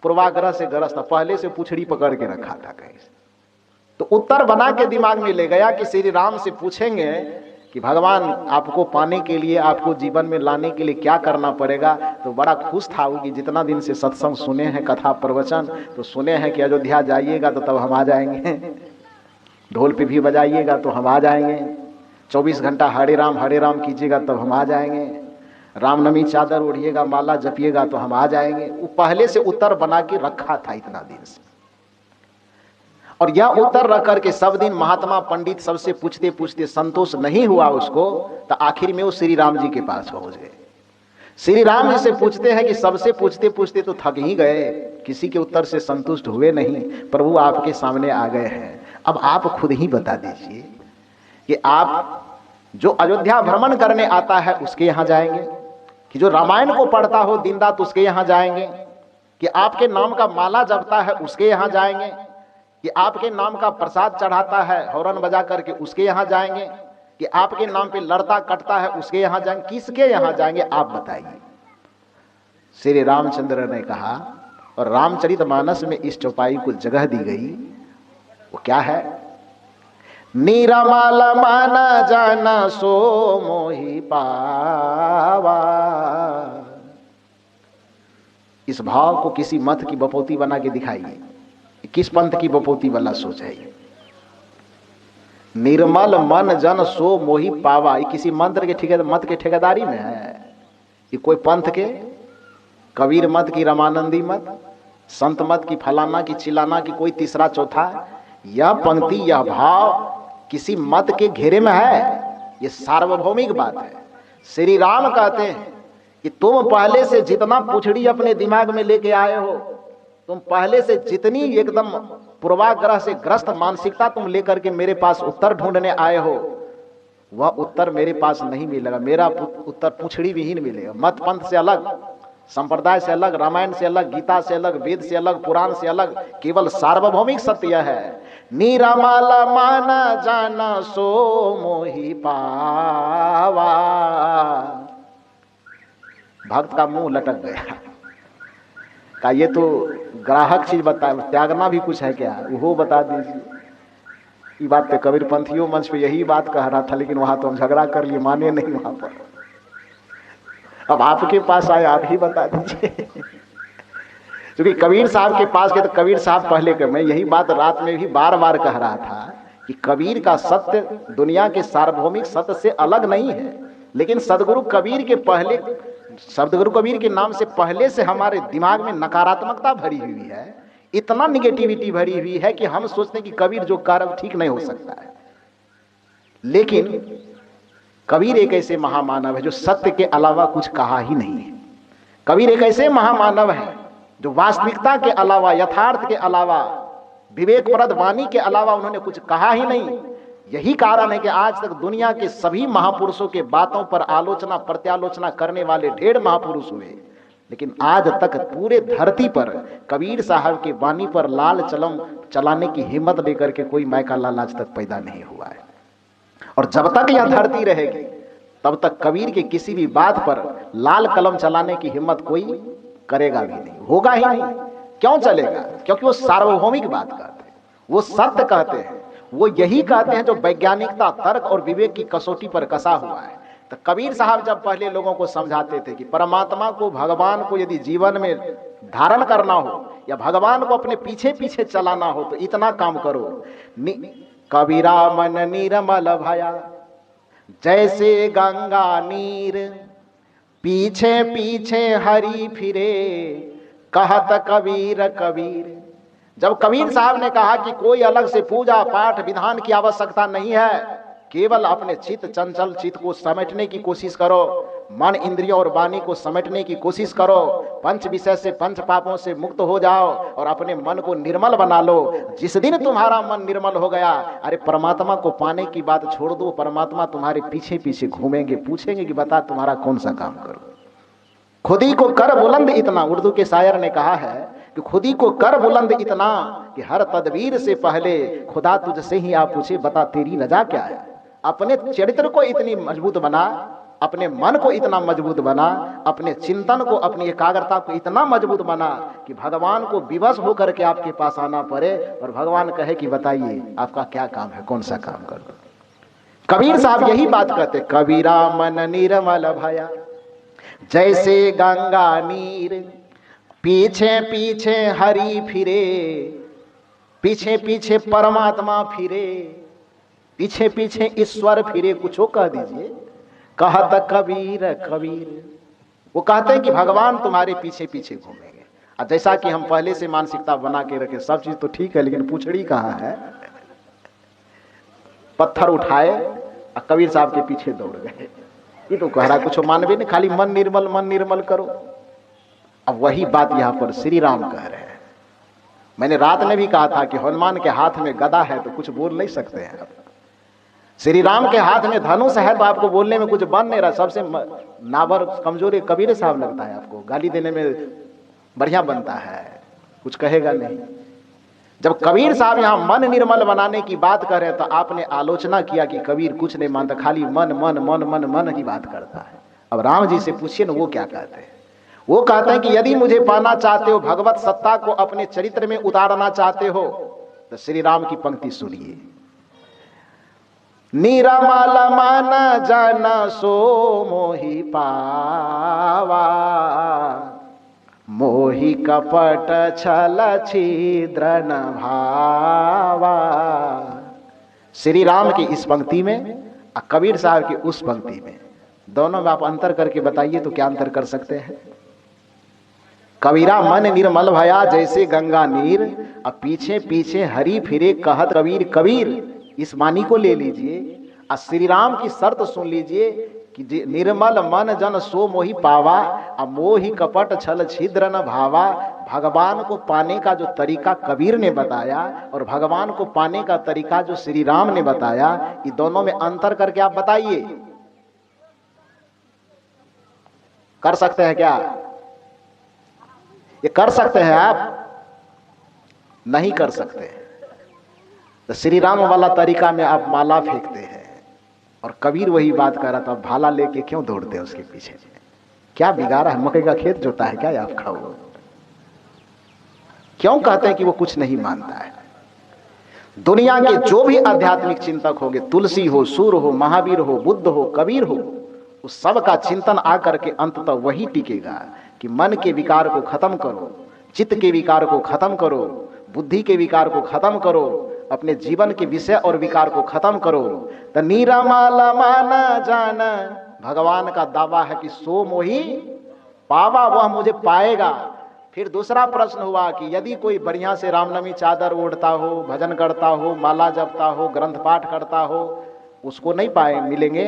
पूर्वाग्रह से ग्रस्त था, पहले से पुछड़ी पकड़ के रखा था कहीं से, तो उत्तर बना के दिमाग में ले गया कि श्री राम से पूछेंगे कि भगवान आपको पाने के लिए, आपको जीवन में लाने के लिए क्या करना पड़ेगा। तो बड़ा खुश था वो कि जितना दिन से सत्संग सुने हैं, कथा प्रवचन तो सुने हैं कि अयोध्या जाइएगा तो तब हम आ जाएंगे, ढोल पे भी बजाइएगा तो हम आ जाएंगे, 24 घंटा हरे राम कीजिएगा तब हम आ जाएंगे, रामनवमी चादर ओढ़िएगा, माला जपिएगा तो हम आ जाएंगे। वो पहले से उत्तर बना के रखा था इतना दिन से। और यह उत्तर रख करके सब दिन महात्मा पंडित सबसे पूछते पूछते संतोष नहीं हुआ उसको, तो आखिर में वो श्री राम जी के पास पहुंच गए। श्री राम जी से पूछते हैं कि सबसे पूछते पूछते तो थक ही गए, किसी के उत्तर से संतुष्ट हुए नहीं, प्रभु आपके सामने आ गए हैं, अब आप खुद ही बता दीजिए कि आप जो अयोध्या भ्रमण करने आता है उसके यहाँ जाएंगे, कि जो रामायण को पढ़ता हो दिन रात उसके यहाँ जाएंगे, कि आपके नाम का माला जपता है उसके यहाँ जाएंगे, कि आपके नाम का प्रसाद चढ़ाता है हौरन बजा करके उसके यहाँ जाएंगे, कि आपके नाम पे लड़ता कटता है उसके यहाँ जाएंगे, किसके यहाँ जाएंगे आप बताइए। श्री रामचंद्र ने कहा, और रामचरितमानस में इस चौपाई को जगह दी गई, वो क्या है, निरमल मन जन सो मोहि पावा। इस भाव को किसी मत की बपोती बना के दिखाइए, किस पंथ की बपोती वाला सोच है ये। निर्मल मन जन सो मोहि पावा, ये किसी मंत्र के मत के ठेकेदारी में है, ये कोई पंथ के, कबीर मत की, रामानंदी मत, संत मत की, फलाना की, चिलाना की, कोई तीसरा चौथा। यह पंक्ति, यह भाव किसी मत के घेरे में है, ये सार्वभौमिक बात है। श्री राम कहते हैं कि तुम पहले से जितना पुछड़ी अपने दिमाग में लेके आए हो, तुम पहले से जितनी एकदम पूर्वाग्रह से ग्रस्त मानसिकता तुम लेकर के मेरे पास उत्तर ढूंढने आए हो, वह उत्तर मेरे पास नहीं मिलेगा। मेरा उत्तर पुछड़ी विहीन मिलेगा। मत पंथ से अलग, संप्रदाय से अलग, रामायण से अलग, गीता से अलग, वेद से अलग, पुराण से अलग, केवल सार्वभौमिक सत्य यह है, निरमल मन जन सो मोहि पावा। भक्त का मुंह लटक गया, का ये तो ग्राहक चीज बता, त्यागना भी कुछ है क्या, वो बता दीजिए। ये बात पे कबीर पंथियों मंच पे यही बात कह रहा था, लेकिन वहां तो हम झगड़ा कर लिए, माने नहीं वहां पर। अब आपके पास आए, आप ही बता दीजिए। क्योंकि कबीर साहब के पास गए तो कबीर साहब पहले के, मैं यही बात रात में भी बार बार कह रहा था कि कबीर का सत्य दुनिया के सार्वभौमिक सत्य से अलग नहीं है, लेकिन सदगुरु कबीर के पहले, सदगुरु कबीर के नाम से पहले से हमारे दिमाग में नकारात्मकता भरी हुई है, इतना निगेटिविटी भरी हुई है कि हम सोचते हैं कि कबीर जो कार्य ठीक नहीं हो सकता है। लेकिन कबीर एक ऐसे महामानव है जो सत्य के अलावा कुछ कहा ही नहीं है। कबीर एक ऐसे महामानव है जो वास्तविकता के अलावा, यथार्थ के अलावा, विवेकप्रद वाणी के अलावा उन्होंने कुछ कहा ही नहीं। यही कारण है कि आज तक दुनिया के सभी महापुरुषों के बातों पर आलोचना प्रत्यालोचना करने वाले ढेर महापुरुष हुए, लेकिन आज तक पूरे धरती पर कबीर साहब की वाणी पर लाल कलम चलाने की हिम्मत लेकर के कोई मायका लाल आज तक पैदा नहीं हुआ है। और जब तक यह धरती रहेगी तब तक कबीर के किसी भी बात पर लाल कलम चलाने की हिम्मत कोई करेगा भी नहीं, होगा ही नहीं। क्यों चलेगा? क्योंकि वो सार्वभौमिक बात कहते हैं, वो सत्य कहते हैं, वो यही कहते हैं जो वैज्ञानिकता, तर्क और विवेक की कसौटी पर कसा हुआ है। तो कबीर साहब जब पहले लोगों को समझाते थे कि परमात्मा को, भगवान को यदि जीवन में धारण करना हो या भगवान को अपने पीछे पीछे चलाना हो तो इतना काम करो, कबीरा मन निर्मल भया जैसे गंगा नीर, पीछे पीछे हरि फिरे कहत कबीर कबीर। जब कबीर साहब ने कहा कि कोई अलग से पूजा पाठ विधान की आवश्यकता नहीं है, केवल अपने चित्त, चंचल चित्त को समेटने की कोशिश करो, मन, इंद्रियों और वाणी को समेटने की कोशिश करो, पंच विषय से, पंच पापों से मुक्त हो जाओ और अपने मन को निर्मल बना लो। जिस दिन तुम्हारा मन निर्मल हो गया, अरे परमात्मा को पाने की बात छोड़ दो, परमात्मा तुम्हारे पीछे पीछे घूमेंगे, पूछेंगे कि बता तुम्हारा कौन सा काम करो। खुद ही को कर बुलंद इतना, उर्दू के शायर ने कहा है कि खुद ही को कर बुलंद इतना कि हर तदबीर से पहले खुदा तुझसे ही आप पूछे बता तेरी रजा क्या है। अपने चरित्र को इतनी मजबूत बना अपने मन को इतना मजबूत बना, अपने चिंतन को, अपनी एकाग्रता को इतना मजबूत बना कि भगवान को विवश होकर के आपके पास आना पड़े और भगवान कहे कि बताइए आपका क्या काम है, कौन सा काम कर दो। कबीर साहब यही बात कहते, कबीरा मन निर्मल भया जैसे गंगा नीर, पीछे पीछे हरि फिरे, पीछे पीछे परमात्मा फिरे, पीछे पीछे ईश्वर फिरे, कुछ कह दीजिए। कहत कबीर कबीर, वो कहते हैं कि भगवान तुम्हारे पीछे पीछे घूमेंगे। और जैसा कि हम पहले से मानसिकता बना के रखे, सब चीज तो ठीक है लेकिन पूछड़ी कहाँ है। पत्थर उठाए और कबीर साहब के पीछे दौड़ गए। ये तो कह रहा कुछ मानवे नहीं, खाली मन निर्मल करो। अब वही बात यहाँ पर श्री राम कह रहे हैं। मैंने रात में भी कहा था कि हनुमान के हाथ में गदा है तो कुछ बोल नहीं सकते हैं आप। श्री राम के हाथ में धनुष है तो आपको बोलने में कुछ बन नहीं रहा। सबसे नाबर कमजोरी कबीर साहब लगता है आपको, गाली देने में बढ़िया बनता है, कुछ कहेगा नहीं। जब कबीर साहब यहाँ मन निर्मल बनाने की बात कर रहे हैं तो आपने आलोचना किया कि कबीर कुछ नहीं मानता, खाली मन मन मन मन मन की बात करता है। अब राम जी से पूछिए ना वो क्या कहते हैं। वो कहते हैं कि यदि मुझे पाना चाहते हो, भगवत सत्ता को अपने चरित्र में उतारना चाहते हो तो श्री राम की पंक्ति सुनिए। निरमल मन जन सो मोहि पावा, मोहि कपट छल छिद्र न भावा। श्री राम की इस पंक्ति में और कबीर साहब की उस पंक्ति में, दोनों में आप अंतर करके बताइए तो क्या अंतर कर सकते हैं। कबीरा मन निर्मल भया जैसे गंगा नीर, अब पीछे पीछे हरि फिरे कहत कबीर कबीर। इस वाणी को ले लीजिए और श्री राम की शर्त सुन लीजिए कि निर्मल मन जन सो मोहि पावा, अब मोहि कपट छल छिद्र न भावा। भगवान को पाने का जो तरीका कबीर ने बताया और भगवान को पाने का तरीका जो श्री राम ने बताया, ये दोनों में अंतर करके आप बताइए। कर सकते हैं क्या? ये कर सकते हैं आप? नहीं कर सकते। तो श्री राम वाला तरीका में आप माला फेंकते हैं और कबीर वही बात कर रहा था, भाला लेके क्यों दौड़ते हैं उसके पीछे? क्या बिगाड़ा है? मकई का खेत जोता है क्या आप खाओ? क्यों कहते हैं कि वो कुछ नहीं मानता है? दुनिया के जो भी आध्यात्मिक चिंतक होंगे, तुलसी हो, सूर हो, महावीर हो, बुद्ध हो, कबीर हो, उस सब का चिंतन आकर के अंततः वही टिकेगा कि मन के विकार को खत्म करो, चित्त के विकार को खत्म करो, बुद्धि के विकार को खत्म करो, अपने जीवन के विषय और विकार को खत्म करो। तो निरमल मन जान, भगवान का दावा है कि सो मोहि पावा, वह मुझे पाएगा। फिर दूसरा प्रश्न हुआ कि यदि कोई बढ़िया से रामनवमी चादर ओढ़ता हो, भजन करता हो, माला जपता हो, ग्रंथ पाठ करता हो, उसको नहीं पाए मिलेंगे?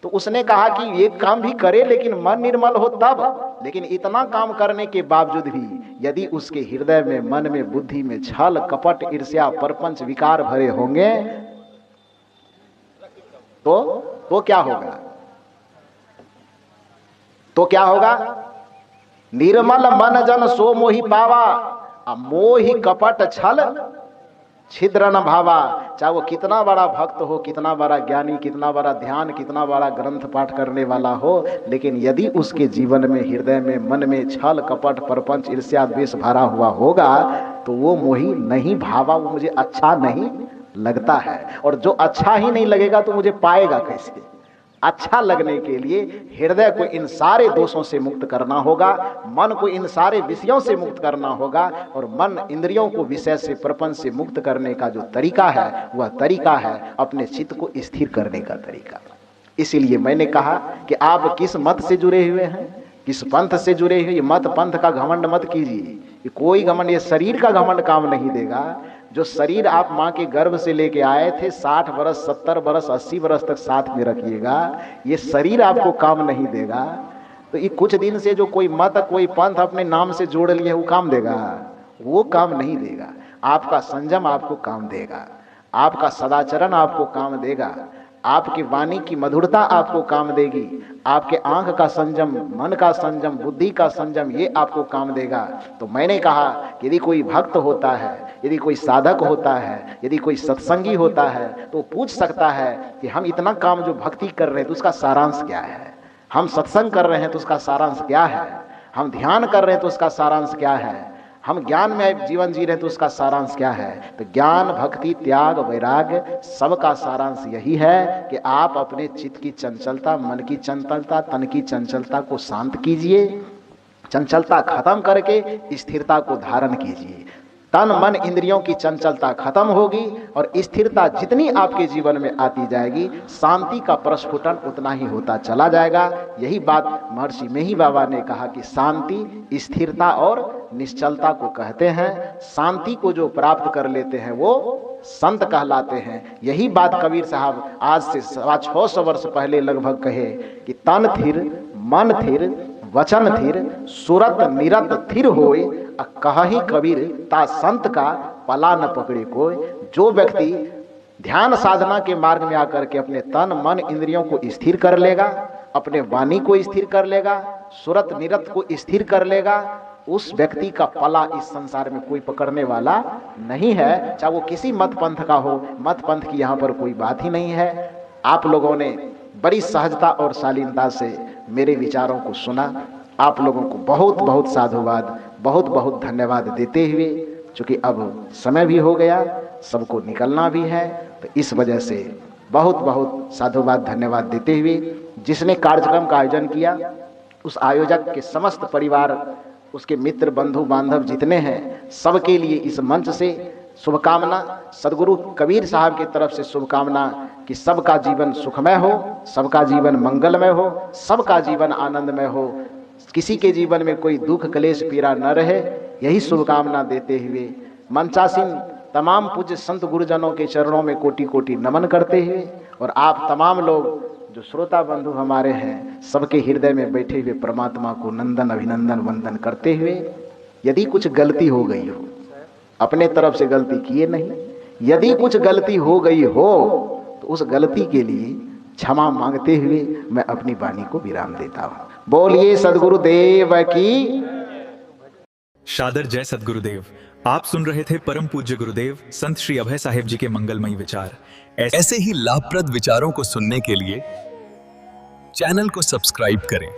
तो उसने कहा कि ये काम भी करे लेकिन मन निर्मल हो तब। लेकिन इतना काम करने के बावजूद भी यदि उसके हृदय में, मन में, बुद्धि में छल कपट ईर्ष्या परपंच विकार भरे होंगे तो क्या होगा? तो क्या होगा? निर्मल मन जन सो मोहि पावा, मोहि कपट छल छिद्र न भावा। चाहे वो कितना बड़ा भक्त हो, कितना बड़ा ज्ञानी, कितना बड़ा ध्यान, कितना बड़ा ग्रंथ पाठ करने वाला हो, लेकिन यदि उसके जीवन में, हृदय में, मन में छल कपट परपंच ईर्ष्या द्वेष भरा हुआ होगा तो वो मोहि नहीं भावा, वो मुझे अच्छा नहीं लगता है। और जो अच्छा ही नहीं लगेगा तो मुझे पाएगा कैसे? अच्छा लगने के लिए हृदय को इन सारे दोषों से मुक्त करना होगा, मन को इन सारे विषयों से मुक्त करना होगा, और मन इंद्रियों को विषय से प्रपंच से मुक्त करने का जो तरीका है वह तरीका है अपने चित्त को स्थिर करने का तरीका। इसीलिए मैंने कहा कि आप किस मत से जुड़े हुए हैं, किस पंथ से जुड़े हुए, मत पंथ का घमंड मत कीजिए। कोई घमंड, ये शरीर का घमंड काम नहीं देगा। जो शरीर आप माँ के गर्भ से लेके आए थे, 60 वर्ष 70 वर्ष 80 वर्ष तक साथ में रखिएगा, ये शरीर आपको काम नहीं देगा। तो ये कुछ दिन से जो कोई मत कोई पंथ अपने नाम से जोड़ लिए वो काम देगा? वो काम नहीं देगा। आपका संयम आपको काम देगा, आपका सदाचरण आपको काम देगा, आपकी वाणी की मधुरता आपको काम देगी, आपके आंख का संयम, मन का संयम, बुद्धि का संयम, ये आपको काम देगा। तो मैंने कहा यदि कोई भक्त होता है, यदि कोई साधक होता है, यदि कोई सत्संगी होता है, तो पूछ सकता है कि हम इतना काम जो भक्ति कर रहे हैं तो उसका सारांश क्या है, हम सत्संग कर रहे हैं तो उसका सारांश क्या है, हम ध्यान कर रहे हैं तो उसका सारांश क्या है, हम ज्ञान में जीवन जी रहे हैं तो उसका सारांश क्या है। तो ज्ञान, भक्ति, त्याग, वैराग्य सबका सारांश यही है कि आप अपने चित्त की चंचलता, मन की चंचलता, तन की चंचलता को शांत कीजिए, चंचलता खत्म करके स्थिरता को धारण कीजिए। तन मन इंद्रियों की चंचलता खत्म होगी और स्थिरता जितनी आपके जीवन में आती जाएगी, शांति का प्रस्फुटन उतना ही होता चला जाएगा। यही बात महर्षि मेही बाबा ने कहा कि शांति, स्थिरता और निश्चलता को कहते हैं। शांति को जो प्राप्त कर लेते हैं वो संत कहलाते हैं। यही बात कबीर साहब आज से 650 वर्ष पहले लगभग कहे कि तन थिर, मन थिर, वचन थिर, सुरत निरत थिर होए, कहि कबीर ता संत का पला न पकड़े कोई। जो व्यक्ति ध्यान साधना के मार्ग में आकर के अपने तन मन इंद्रियों को स्थिर कर लेगा, अपने वाणी को स्थिर कर लेगा, सुरत निरत को स्थिर कर लेगा, उस व्यक्ति का पला इस संसार में कोई पकड़ने वाला नहीं है, चाहे वो किसी मत पंथ का हो। मत पंथ की यहाँ पर कोई बात ही नहीं है। आप लोगों ने बड़ी सहजता और शालीनता से मेरे विचारों को सुना। आप लोगों को बहुत बहुत साधुवाद, बहुत बहुत धन्यवाद देते हुए, चूँकि अब समय भी हो गया, सबको निकलना भी है, तो इस वजह से बहुत बहुत साधुवाद धन्यवाद देते हुए जिसने कार्यक्रम का आयोजन किया, उस आयोजक के समस्त परिवार, उसके मित्र, बंधु बांधव जितने हैं, सबके लिए इस मंच से शुभकामना, सदगुरु कबीर साहब की तरफ से शुभकामना कि सबका जीवन सुखमय हो, सबका जीवन मंगलमय हो, सबका जीवन आनंदमय हो, किसी के जीवन में कोई दुख, क्लेश, पीड़ा न रहे। यही शुभकामना देते हुए मंचासीन तमाम पूज्य संत गुरुजनों के चरणों में कोटि कोटि नमन करते हुए, और आप तमाम लोग जो श्रोता बंधु हमारे हैं, सबके हृदय में बैठे हुए परमात्मा को नंदन अभिनंदन वंदन करते हुए, यदि कुछ गलती हो गई हो, अपने तरफ से गलती किए नहीं, यदि कुछ गलती हो गई हो तो उस गलती के लिए क्षमा मांगते हुए मैं अपनी वाणी को विराम देता हूँ। बोलिए सद्गुरुदेव की। शादर जय सद्गुरुदेव। आप सुन रहे थे परम पूज्य गुरुदेव संत श्री अभय साहेब जी के मंगलमयी विचार। ऐसे ही लाभप्रद विचारों को सुनने के लिए चैनल को सब्सक्राइब करें।